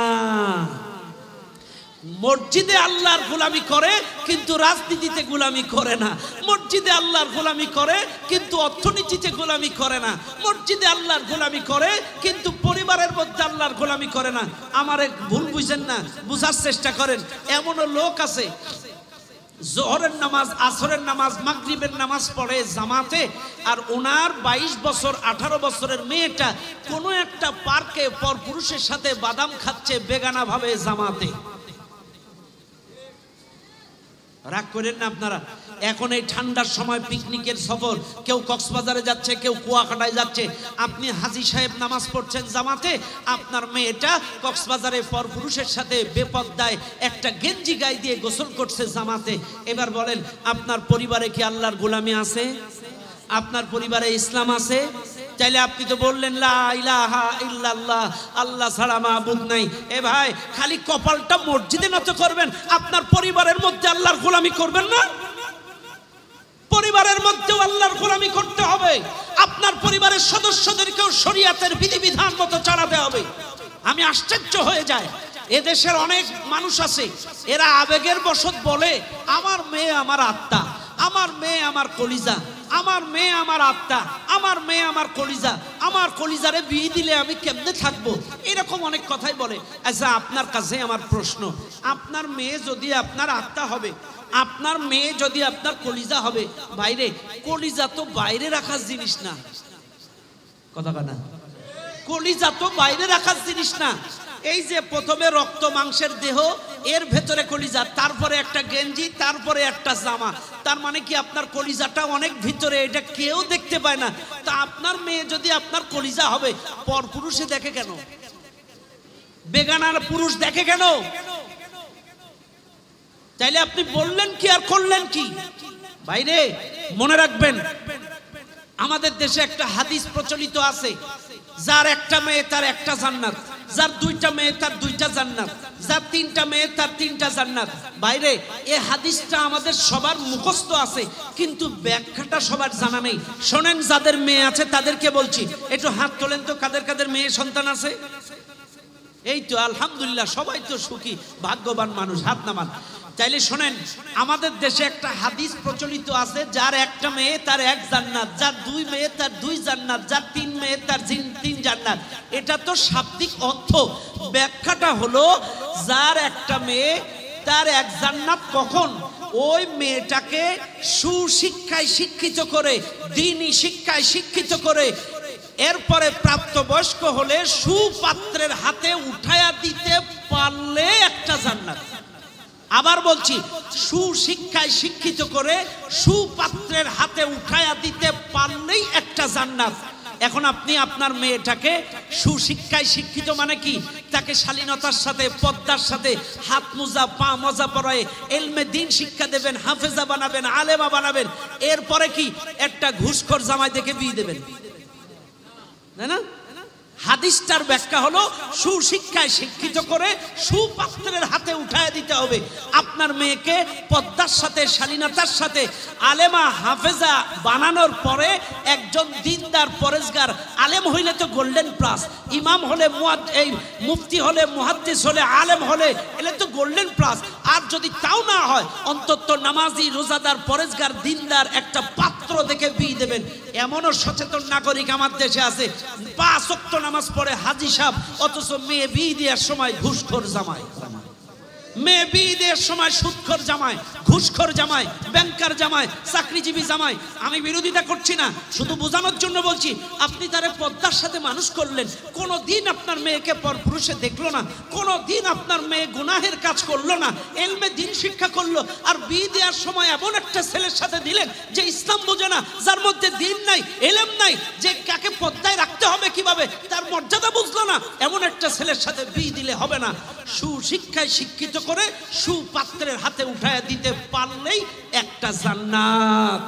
A: মসজিদে আল্লাহর গোলামি করে কিন্তু রাজনীতিতে গোলামি করে না। মসজিদে আল্লাহর গোলামি করে কিন্তু অর্থনীতিতে গোলামি করে না। মসজিদে আল্লাহর গোলামি করে কিন্তু পরিবারের মধ্যে আল্লাহর গোলামি করে না। আমার এক ভুল বুঝেন না, বুঝার চেষ্টা করেন। এমনও লোক আছে জোহরের নামাজ, আসরের নামাজ, মাগরিবের নামাজ পড়ে জামাতে, আর ওনার 22 বছর 18 বছরের মেয়েটা কোনো একটা পার্কে পরপুরুষের সাথে বাদাম খাচ্ছে বেগানা ভাবে জামাতে। রাগ করেন না আপনারা। এখন এই ঠান্ডার সময় পিকনিকের সফর, কেউ কক্সবাজারে যাচ্ছে, কেউ কুয়াকাটায় যাচ্ছে। আপনি হাজী সাহেব নামাজ পড়ছেন জামাতে, আপনার মেয়েটা কক্সবাজারে পরপুরুষের সাথে বেপরদায় একটা গেঞ্জি গায়ে দিয়ে গোসল করছে জামাতে। এবার বলেন, আপনার পরিবারে কি আল্লাহর গোলামি আছে? আপনার পরিবারে ইসলাম আছে? তাইলে আপনি তো বললেন লা ইলাহা ইল্লাল্লাহ, আল্লাহ ছাড়া মাবুদ নাই। এ ভাই, খালি কপালটা মসজিদে নত করবেন, আপনার পরিবারের মধ্যে আল্লাহর গোলামি করবেন না? পরিবারের মধ্যেও আল্লাহর গোলামি করতে হবে। আপনার পরিবারের সদস্যদেরকেও শরীয়তের বিধিবিধান মতো চালাতে হবে। আমি আশ্চর্য হয়ে যাই, এদেশের অনেক মানুষ আছে, এরা আবেগের বশত বলে আমার মেয়ে আমার আত্মা, আমার মেয়ে আমার কলিজা, আমার মেয়ে আমার আত্মা, আমার মেয়ে আমার কলিজা, আমার কলিজারে বিয়ে দিলে আমি কেমনে থাকবো, এরকম অনেক কথাই বলে। আচ্ছা, আপনার কাছে আমার প্রশ্ন, আপনার মেয়ে যদি আপনার আত্মা হবে, আপনার মেয়ে যদি আপনার কলিজা হবে, বাইরে কলিজা তো বাইরে রাখার জিনিস না। কথা না, কলিজা তো বাইরে রাখার জিনিস না। এই যে প্রথমে রক্ত মাংসের দেহ, এর ভেতরে কলিজা, তারপরে একটা গেঞ্জি, তারপরে একটা জামা। তার মানে কি আপনার কলিজাটা অনেক ভিতরে, এটা কেউ দেখতে পায় না। তা আপনার মেয়ে যদি আপনার কলিজা হবে, পরপুরুষে দেখে কেন? বেগানার পুরুষ দেখে কেন? তাইলে আপনি বললেন কি আর করলেন কি? বাইরে মনে রাখবেন, আমাদের দেশে একটা হাদিস প্রচলিত আছে, যার একটা মেয়ে তার একটা জান্নাত। যার 2টা মেয়ে তার 2টা জান্নাত, যার 3টা মেয়ে তার 3টা জান্নাত। বাইরে এই হাদিসটা আমাদের সবার মুখস্থ আছে, কিন্তু ব্যাখ্যাটা সবার জানা নেই। শোনেন, যাদের মেয়ে আছে তাদেরকে বলছি, একটু হাত তোলেন তো, কাদের কাদের মেয়ে সন্তান আছে? এই তো আলহামদুলিল্লাহ, সবাই তো সুখী ভাগ্যবান মানুষ, হাত নামান। তাইলে শোনেন, আমাদের দেশে একটা হাদিস প্রচলিত আছে, যার 1টা মেয়ে তার 1 জান্নাত, যার 2 মেয়ে তার 2 জান্নাত, যার 3 মেয়ে তার 3 জান্নাত। এটা তো শাব্দিক অর্থ। ব্যাখ্যাটা হলো, যার 1টা মেয়ে তার 1 জান্নাত কখন? ওই মেয়েটাকে সুশিক্ষায় শিক্ষিত করে, দ্বীনি শিক্ষায় শিক্ষিত করে, এরপরে প্রাপ্তবয়স্ক হলে সুপাত্রের হাতে উঠায়া দিতে পারলে একটা জান্নাত। আবার বলছি, সুশিক্ষায় শিক্ষিত করে সুপাত্রের হাতে উঠায়া দিতে পারলেই একটা জান্নাত। এখন আপনি আপনার মেয়েটাকে সুশিক্ষায় শিক্ষিত মানে কি? তাকে শালীনতার সাথে, পদ্মার সাথে, হাত মোজা পা মোজা পরায়ে এলমে দিন শিক্ষা দেবেন, হাফেজা বানাবেন, আলেমা বানাবেন। এরপরে কি? একটা ঘুষখোর জামাই দেখে বিয়ে দেবেন, তাই না? হাদিসটার ব্যাখ্যা হলো, সুশিক্ষায় শিক্ষিত করে সুপাত্রের হাতে উঠায় দিতে হবে। আপনার মেয়েকে পদ্মার সাথে, শালীনতার সাথে, আলেমা হাফেজা বানানোর পরে একজন দিনদার পরেজগার আলেম হইলে তো গোল্ডেন প্লাস, ইমাম হলে, এই মুফতি হলে, মুহাদ্দিস হলে, আলেম হলে, এলে তো গোল্ডেন প্লাস। আর যদি তাও না হয়, অন্তত নামাজি, রোজাদার, পরেজগার, দিনদার একটা পাত্র দেখে বিয়ে দেবেন। এমনও সচেতন নাগরিক আমার দেশে আছে, 5 ওয়াক্ত নামাজ পড়ে হাজি সাহেব, অথচ মেয়ে বিয়ে দেওয়ার সময় ঘুষখোর জামাই, মেয়ে বিয়ে দেওয়ার সময় সুদখোর জামাই, ঘুষখোর জামাই, ব্যাংকার জামাই, চাকরিজীবী জামাই। আমি বিরোধিতা করছি না, শুধু বোঝানোর জন্য বলছি। আপনি তারে পদ্মার সাথে মানুষ করলেন, কোনো দিন আপনার মেয়েকে পরপুরুষে দেখলো না, কোনো দিন আপনার মেয়ে গুনাহের কাজ করলো না, এলমে দিন শিক্ষা করলো। আর বিয়ে দেওয়ার সময় এমন একটা ছেলের সাথে দিলেন যে ইসলাম বোঝে না, যার মধ্যে দিন নাই, এলেম নাই, যে কাকে পদ্মায় রাখতে হবে কিভাবে তার মর্যাদা বুঝলো না, এমন একটা ছেলের সাথে বিয়ে দিলে হবে না। সুশিক্ষায় শিক্ষিত করে সুপাত্রের হাতে উঠায় দিতে পারলেই একটা জান্নাত।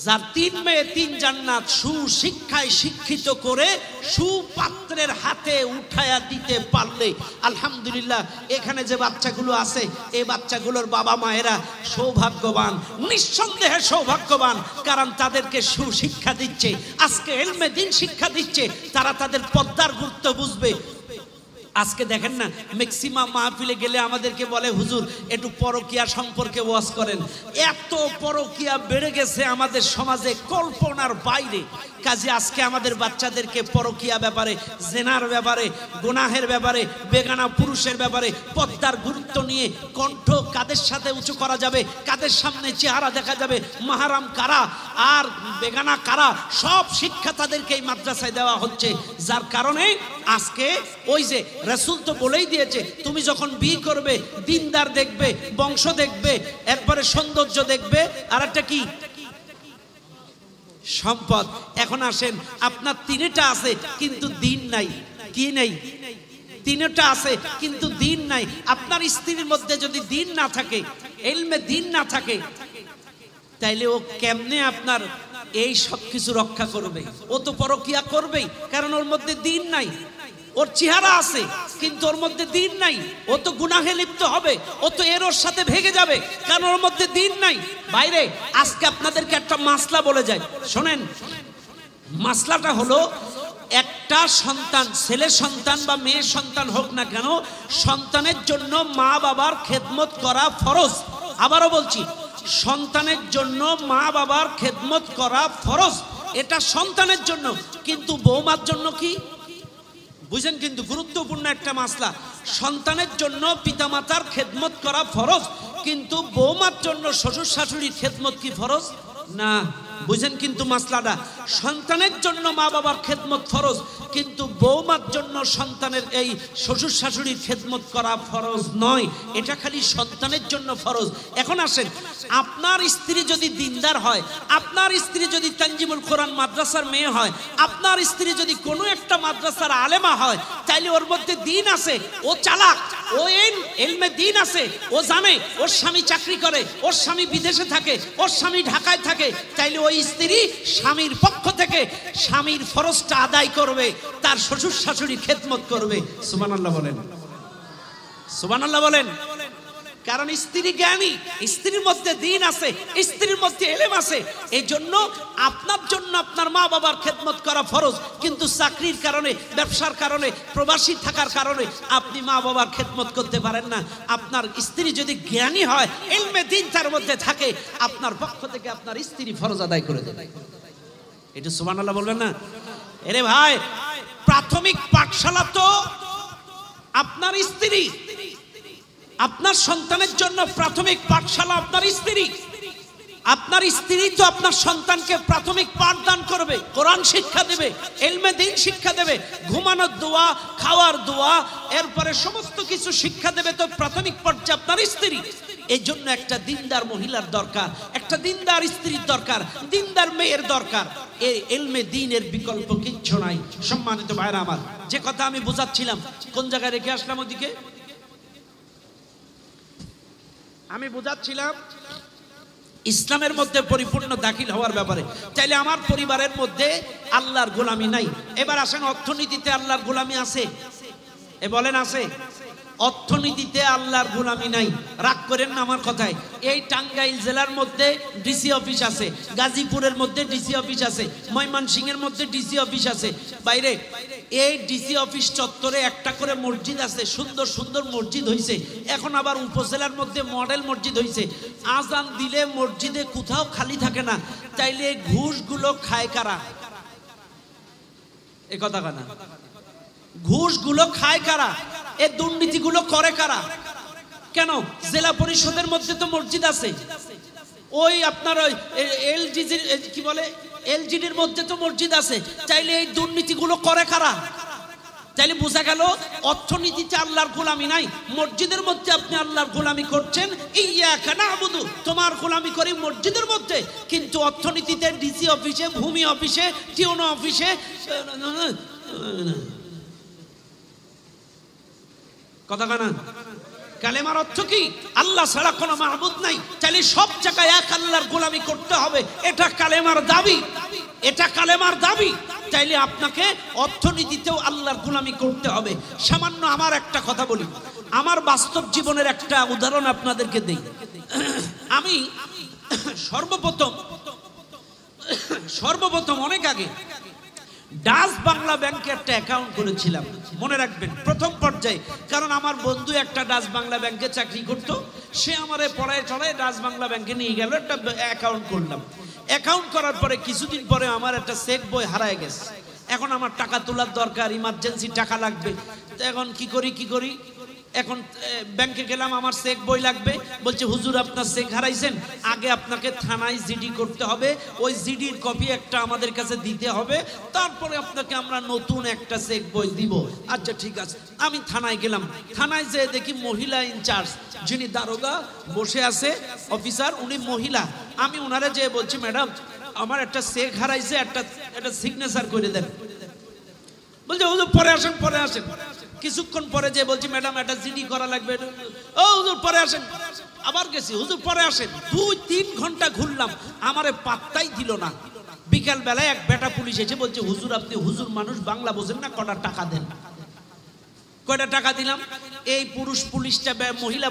A: যার 3 মেয়ে 3 জান্নাত, সুশিক্ষায় শিক্ষিত করে সুপাত্রের হাতে উঠায়া দিতে পারলে আলহামদুলিল্লাহ। এখানে যে বাচ্চাগুলো আছে, এই বাচ্চাগুলোর বাবা মায়েরা সৌভাগ্যবান, নিঃসন্দেহে সৌভাগ্যবান, কারণ তাদেরকে সুশিক্ষা দিচ্ছে, আজকে এলমে দিন শিক্ষা দিচ্ছে, তারা তাদের পদ্মার গুরুত্ব বুঝবে। আজকে দেখেন না, ম্যাক্সিমাম মাহফিলে গেলে আমাদেরকে বলে, হুজুর একটু পরকিয়া সম্পর্কে ওয়াজ করেন। এত পরকিয়া বেড়ে গেছে আমাদের সমাজে, কল্পনার বাইরে। কাজে আজকে আমাদের বাচ্চাদেরকে পরকিয়া ব্যাপারে, জেনার ব্যাপারে, গুনাহের ব্যাপারে, বেগানা পুরুষের ব্যাপারে পর্দার গুরুত্ব নিয়ে, কণ্ঠ কাদের সাথে উঁচু করা যাবে, কাদের সামনে চেহারা দেখা যাবে, মাহারাম কারা আর বেগানা কারা, সব শিক্ষা তাদেরকে এই মাদ্রাসায় দেওয়া হচ্ছে। যার কারণে আজকে ওই যে রাসূল তো বলেই দিয়েছে, তুমি যখন বিয়ে করবে দিনদার দেখবে, বংশ দেখবে, এরপরে সৌন্দর্য দেখবে, আর একটা কি? সম্পদ। এখন আসেন, আপনার 3টা আছে কিন্তু দিন নাই। কি নাই? 3টা আছে কিন্তু দিন নাই। আপনার স্ত্রীর মধ্যে যদি দিন না থাকে, ইলমে দিন না থাকে, তাইলে ও কেমনে আপনার এই সব কিছু রক্ষা করবে? ও তো পরকিয়া করবেই, কারণ ওর মধ্যে দিন নাই। ওর চেহারা আছে কিন্তু ওর মধ্যে দিন নাই, ও তো গুনাহে লিপ্ত হবে, ও তো এর ওর সাথে ভেগে যাবে, কারণ ওর মধ্যে দিন নাই। বাইরে আজকে আপনাদেরকে একটা মাসলা বলে যায়, শোনেন। মাসলাটা হলো, একটা সন্তান, ছেলে সন্তান বা মেয়ে সন্তান হোক না কেন, সন্তানের জন্য মা বাবার খেদমত করা ফরজ। আবারও বলছি, সন্তানের জন্য মা বাবার খেদমত করা ফরজ, এটা সন্তানের জন্য। কিন্তু বৌমার জন্য কি? বুঝেন, কিন্তু গুরুত্বপূর্ণ একটা মাসলা। সন্তানের জন্য পিতামাতার খেদমত করা ফরজ, কিন্তু বৌমার জন্য শ্বশুর শাশুড়ির খেদমত কি ফরজ না? বুঝেন কিন্তু মাসলাটা, সন্তানের জন্য মা বাবার খেদমত ফরজ, কিন্তু বৌমার জন্য সন্তানের এই শ্বশুর শাশুড়ির খেদমত করা ফরজ নয়, এটা খালি সন্তানের জন্য ফরজ। এখন আসেন, আপনার স্ত্রী যদি দিনদার হয়, আপনার স্ত্রী যদি তানজিমুল কোরআন মাদ্রাসার মেয়ে হয়, আপনার স্ত্রী যদি কোনো একটা মাদ্রাসার আলেমা হয়, তাইলে ওর মধ্যে দিন আছে, ও চালাক, ও ইলমে দিন আছে, ও জানে ওর স্বামী চাকরি করে, ওর স্বামী বিদেশে থাকে, ওর স্বামী ঢাকায় থাকে, তাইলে ওই স্ত্রী স্বামীর পক্ষ থেকে স্বামীর ফরজটা আদায় করবে, তার শ্বশুর শাশুড়ি খেদমত করবে। সুবহানাল্লাহ বলেন, সুবহানাল্লাহ বলেন। কারণ স্ত্রী জ্ঞানী, স্ত্রীর মধ্যে দ্বীন আছে, স্ত্রীর মধ্যে ইলম আছে। এই জন্য আপনার জন্য আপনার মা বাবার খেদমত করা ফরজ, কিন্তু চাকরির কারণে, ব্যবসার কারণে, প্রবাসী থাকার কারণে আপনি মা বাবার খেদমত করতে পারেন না। আপনার স্ত্রী যদি জ্ঞানী হয়, ইলমে দ্বীন তার মধ্যে থাকে, আপনার পক্ষ থেকে আপনার স্ত্রী ফরজ আদায় করে দেবে। এটা সুবহানাল্লাহ বলবেন না? আরে ভাই, প্রাথমিক পাঠশালা তো আপনার স্ত্রী। আপনার সন্তানের জন্য প্রাথমিক পাঠশালা আপনার স্ত্রী। আপনার স্ত্রী তো আপনার সন্তানকে প্রাথমিক পাঠদান করবে, কোরআন শিক্ষা দেবে, ইলমে দ্বীন শিক্ষা দেবে, ঘুমানোর দোয়া, খাওয়ার দোয়া, এরপরে সমস্ত কিছু শিক্ষা দেবে। তো প্রাথমিক পর্যায়ে আপনার স্ত্রী। এই জন্য একটা দিনদার মহিলার দরকার, একটা দিনদার স্ত্রীর দরকার, দিনদার মেয়ের দরকার। এই ইলমে দ্বীনের বিকল্প কিচ্ছু নাই। সম্মানিত ভাইরা আমার, যে কথা আমি বোঝাচ্ছিলাম, কোন জায়গায় রেখে আসলাম? ওদিকে আমি বোঝাচ্ছিলাম ইসলামের মধ্যে পরিপূর্ণ দাখিল হওয়ার ব্যাপারে। তাইলে আমার পরিবারের মধ্যে আল্লাহর গোলামি নাই। এবার আসেন, অর্থনীতিতে আল্লাহর গোলামি আছে? এ বলেন আছে? অর্থনীতিতে আল্লাহর গোলামি নাই। রাগ করেন না আমার কথায়। এই টাঙ্গাইল জেলার মধ্যে ডিসি অফিস আছে, গাজীপুরের মধ্যে ডিসি অফিস আছে, ময়মনসিংহের মধ্যে ডিসি অফিস আছে। বাইরে এই ডিসি অফিস চত্বরে একটা করে মসজিদ আছে, সুন্দর সুন্দর মসজিদ হয়েছে। এখন আবার উপজেলার মধ্যে মডেল মসজিদ হয়েছে। আজান দিলে মসজিদে কোথাও খালি থাকে না। তাইলে ঘুষগুলো খায় কারা? এ কথা কানা, ঘুষগুলো খায় কারা? এই দুর্নীতিগুলো করে কারা? কেন? জেলা পরিষদের মধ্যে তো মসজিদ আছে, ওই আপনার ওই এলজিজি কি বলে, এলজিডির মধ্যে তো মসজিদ আছে। চাইলে এই দুর্নীতিগুলো করে কারা? তাইলে বোঝা গেল অর্থনীতিতে আল্লাহর গোলামি নাই। মসজিদের মধ্যে আপনি আল্লাহর গোলামি করছেন, ইয়াকা না'বুদু, তোমার গোলামি করি মসজিদের মধ্যে, কিন্তু অর্থনীতিতে ডিসি অফিসে, ভূমি অফিসে, টিউনো অফিসে। কথা কানা? কালেমার অর্থ কি? আল্লাহ ছাড়া কোনো মাহবুদ নাই। তাহলে সব জায়গায় এক আল্লাহর গোলামি করতে হবে, এটা কালেমার দাবি, এটা কালেমার দাবি। তাইলে আপনাকে অর্থনীতিতেও আল্লাহর গোলামি করতে হবে। সামান্য আমার একটা কথা বলি, আমার বাস্তব জীবনের একটা উদাহরণ আপনাদেরকে দেই। আমি সর্বপ্রথম অনেক আগে ডাচ বাংলা ব্যাংকে একটা অ্যাকাউন্ট করেছিলাম। মনে রাখবেন, প্রথম পর্যায়ে। কারণ আমার বন্ধু একটা ডাচ বাংলা ব্যাংকে চাকরি করত, সে আমারে পড়ায় চড়ায় ডাচ বাংলা ব্যাংকে নিয়ে গেল, একটা অ্যাকাউন্ট করলাম। অ্যাকাউন্ট করার পরে কিছুদিন পরে আমার একটা চেক বই হারায় গেছে। এখন আমার টাকা তোলার দরকার, ইমার্জেন্সি টাকা লাগবে। তো এখন কি করি? এখন ব্যাংকে গেলাম, আমার চেক বই লাগবে। বলছে, হুজুর আপনার চেক হারাইছেন, আগে আপনাকে থানায় জিডি করতে হবে, ওই জিডির কপি একটা আমাদের কাছে দিতে হবে, তারপরে আপনাকে আমরা নতুন একটা চেক বই দিব। আচ্ছা ঠিক আছে। আমি থানায় গেলাম। থানায় যেয়ে দেখি মহিলা ইনচার্জ, যিনি দারোগা বসে আছে অফিসার, উনি মহিলা। আমি ওনারে যেয়ে বলছি, ম্যাডাম আমার একটা চেক হারাইছে, একটা সিগনেচার করে দেন। বলছে, হুজুর পরে আসেন। কিছুক্ষণ পরে যে বলছি, ম্যাডাম একটা জিডি করা লাগবে। ও হুজুর পরে আসেন। আবার গেছি, হুজুর পরে আসেন। 2-3 ঘন্টা ঘুরলাম, আমারে পাত্তাই দিল না। বিকাল বেলায় এক বেটা পুলিশ এসে বলছে, হুজুর আপনি হুজুর মানুষ, বাংলা বোঝেন না, কটা টাকা দেন। কয়টা টাকা দিলাম। এই পুলিশটা মহিলা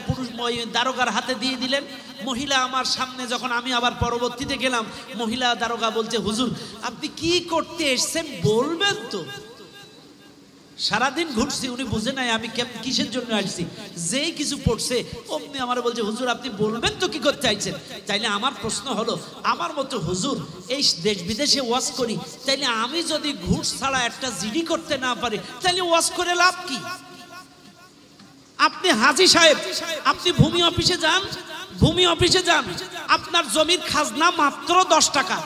A: দারোগার হাতে দিয়ে দিলেন। মহিলা আমার সামনে, যখন আমি আবার পরবর্তীতে গেলাম, মহিলা দারোগা বলছে, হুজুর আপনি কি করতে এসেছেন বলবেন তো? সারাদিন ঘুরছি, উনি বুঝে নাই আমি কিসের জন্য আসছি। যেই কিছু পড়ছে অমনি আমার বলছে, হুজুর আপনি বলবেন তো কি করতে চাইছেন। তাইলে আমার প্রশ্ন হলো, আমার মতো হুজুর এই দেশ বিদেশে ওয়াজ করি, তাইলে আমি যদি ঘুষ ছাড়া একটা জিডি করতে না পারি, তাইলে ওয়াজ করে লাভ কি? আপনি হাজী সাহেব, আপনি ভূমি অফিসে যান, আপনার জমির খাজনা মাত্র 10 টাকা,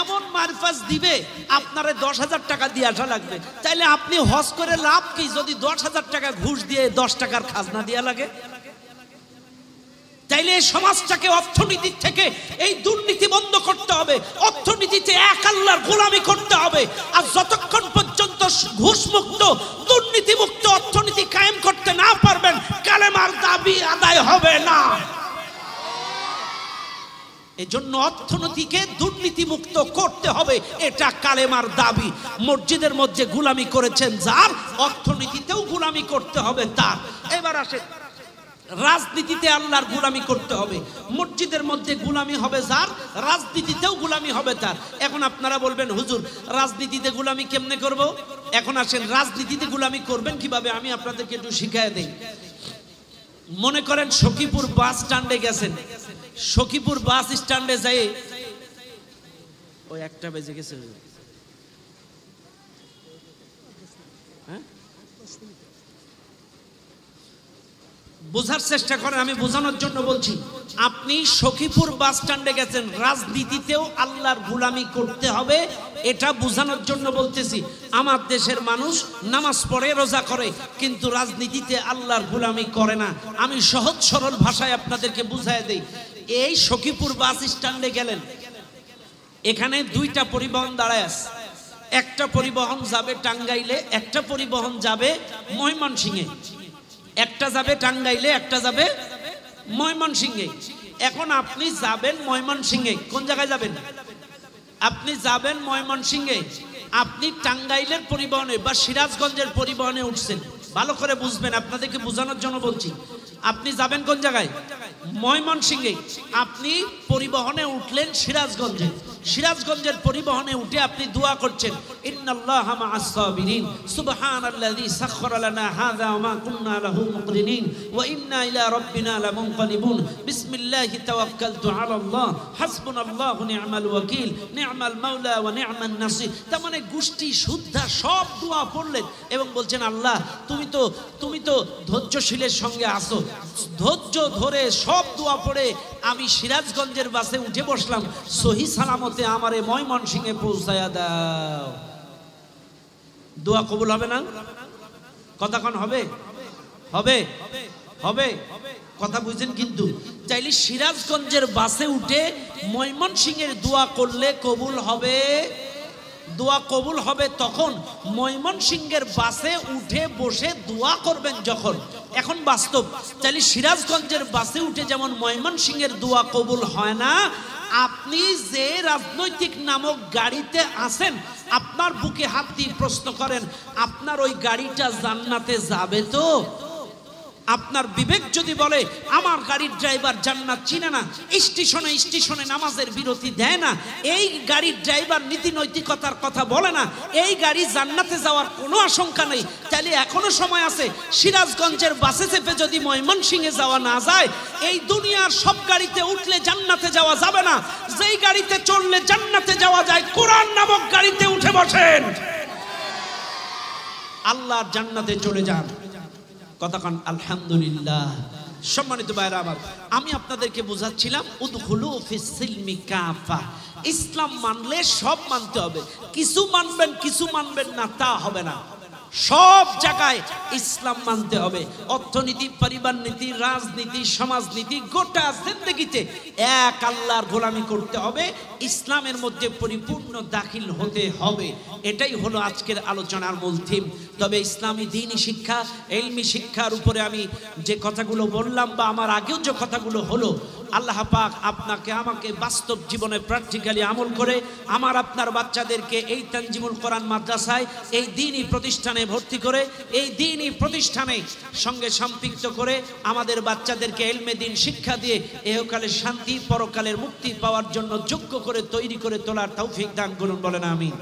A: এমন মারফাজ দিবে আপনারে 10,000 টাকা দিয়ে আসা লাগবে। তাইলে আপনি হজ করে লাভ কি যদি 10,000 টাকা ঘুষ দিয়ে 10 টাকার খাজনা দেয়া লাগে? তাইলে সমাজটাকে অর্থনীতির থেকে এই দুর্নীতি বন্ধ করতে হবে, অর্থনীতিতে এক আল্লাহর গোলামি করতে হবে। আর যতক্ষণ পর্যন্ত ঘুষ মুক্ত, দুর্নীতি মুক্ত অর্থনীতি কায়েম করতে না পারবেন, কালেমার দাবি আদায় হবে না। এজন্য অর্থনীতিকে দুর্নীতিমুক্ত করতে হবে, এটা কালেমার দাবি। মসজিদের মধ্যে গোলামি করেছেন যার, অর্থনীতিতেও গোলামি করতে হবে তার। এবার আসে রাজনীতিতে আল্লাহর গোলামি করতে হবে। মসজিদের মধ্যে গোলামি হবে যার, রাজনীতিতেও গোলামি হবে তার। এখন আপনারা বলবেন হুজুর রাজনীতিতে গোলামি কেমনে করব? এখন আসেন রাজনীতিতে গোলামি করবেন কিভাবে, আমি আপনাদেরকে একটু শিখাই দেই। মনে করেন সখীপুর বাস স্ট্যান্ডে গেছেন, সখীপুর বাস স্ট্যান্ডে যাই ওই একটা বেজে গেছে, হ্যাঁ বোঝার চেষ্টা করেন, আমি বোঝানোর জন্য বলছি। আপনি সখীপুর বাস স্ট্যান্ডে গেছেন, রাজনীতিতেও আল্লাহর গোলামি করতে হবে, এটা বোঝানোর জন্য বলতেছি। আমার দেশের মানুষ নামাজ পড়ে, রোজা করে, কিন্তু রাজনীতিতে আল্লাহর গোলামি করে না। আমি সহজ সরল ভাষায় আপনাদেরকে বুঝাই দেই। এই সখীপুর বাস স্ট্যান্ডে গেলেন, এখানে দুইটা পরিবহন দাঁড়ায় আছে। একটা পরিবহন যাবে টাঙ্গাইলে, একটা পরিবহন যাবে ময়মনসিংহে। একটা যাবে টাঙ্গাইলে, একটা যাবে ময়মনসিংহে। এখন আপনি যাবেন ময়মনসিংহে, কোন জায়গায় যাবেন? আপনি যাবেন ময়মনসিংহে, আপনি টাঙ্গাইলের পরিবহনে বা সিরাজগঞ্জের পরিবহনে উঠছেন। ভালো করে বুঝবেন, আপনাদেরকে বোঝানোর জন্য বলছি। আপনি যাবেন কোন জায়গায়? ময়মনসিংহে। আপনি পরিবহনে উঠলেন সিরাজগঞ্জে, সিরাজগঞ্জের পরিবহনে উঠে আপনি দোয়া করছেন, ইন্নাল্লাহা মা'আস সাবিরিন, সুবহানাল্লাযী সাখখারা লানা হাযা ওয়া মা কুন্না লাহু মুকরিনিন ওয়া ইন্না ইলা রাব্বিনা লামুনকালিবুন, বিসমিল্লাহি তাওয়াক্কালতু আলাল্লাহ, হাসবুনাল্লাহু নি'মাল ওয়াকিল, নি'মাল মাওলা ওয়া নি'মান নাসির। তার মানে গোষ্ঠী শুদ্ধা সব দোয়া পড়লেন এবং বলছেন আল্লাহ তুমি তো ধৈর্যশীলের সঙ্গে আসো। ধৈর্য ধরে সব দোয়া পড়ে আমি সিরাজগঞ্জের বাসে উঠে বসলাম, সহি সালামতে আমারে ময়মনসিংহে পৌঁছায়া দাও। দোয়া কবুল হবে না? কথা কোন হবে? হবে হবে কথা বুঝছেন? কিন্তু চাইলে সিরাজগঞ্জের বাসে উঠে ময়মনসিংহের দোয়া করলে কবুল হবে। দোয়া কবুল হবে তখন ময়মনসিংহের বাসে উঠে বসে দোয়া করবেন যখন। এখন বাস্তব, চাইলে সিরাজগঞ্জের বাসে উঠে যেমন ময়মনসিংহের দোয়া কবুল হয় না, আপনি যে রাজনৈতিক নামক গাড়িতে আছেন, আপনার বুকে হাত দিয়ে প্রশ্ন করেন, আপনার ওই গাড়িটা জান্নাতে যাবে তো? আপনার বিবেক যদি বলে আমার গাড়ির ড্রাইভার জান্নাত চিনে না, স্টেশনে স্টেশনে নামাজের বিরতি দেয় না, এই গাড়ির ড্রাইভার নীতি নৈতিকতার কথা বলে না, এই গাড়ি জান্নাতে যাওয়ার কোনো আশঙ্কা নেই, তাহলে এখনো সময় আছে। সিরাজগঞ্জের বাসে চেপে যদি ময়মনসিংহে যাওয়া না যায়, এই দুনিয়ার সব গাড়িতে উঠলে জান্নাতে যাওয়া যাবে না। যেই গাড়িতে চললে জান্নাতে যাওয়া যায়, কোরআন নামক গাড়িতে উঠে বসেন, আল্লাহর জান্নাতে চলে যান। কথা কান আলহামদুলিল্লাহ। সম্মানিত ভাইরা আমার, আমি আপনাদেরকে বোঝাচ্ছিলাম উদখুলু ফিস সিলমি কাফা। ইসলাম মানলে সব মানতে হবে, কিছু মানবেন কিছু মানবেন না তা হবে না, সব জায়গায় ইসলাম মানতে হবে। অর্থনীতি, পরিবার নীতি, রাজনীতি, সমাজনীতি, গোটা জিন্দেগিতে এক আল্লাহর গোলামি করতে হবে, ইসলামের মধ্যে পরিপূর্ণ দাখিল হতে হবে। এটাই হলো আজকের আলোচনার মূল থিম। তবে ইসলামী দ্বীনি শিক্ষা, ইলমি শিক্ষার উপরে আমি যে কথাগুলো বললাম বা আমার আগেও যে কথাগুলো হলো, আল্লাহ পাক আপনাকে আমাকে বাস্তব জীবনে প্র্যাকটিক্যালি আমল করে আমার আপনার বাচ্চাদেরকে এই তানজিমুল কোরআন মাদ্রাসায়, এই দ্বীনি প্রতিষ্ঠানে ভর্তি করে, এই দ্বীনি প্রতিষ্ঠানে সঙ্গে সম্পৃক্ত করে আমাদের বাচ্চাদেরকে ইলমে দ্বীন শিক্ষা দিয়ে ইহকালের শান্তি, পরকালের মুক্তি পাওয়ার জন্য যোগ্য করে তৈরি করে তোলার তৌফিক দান করুন, বলেন আমিন।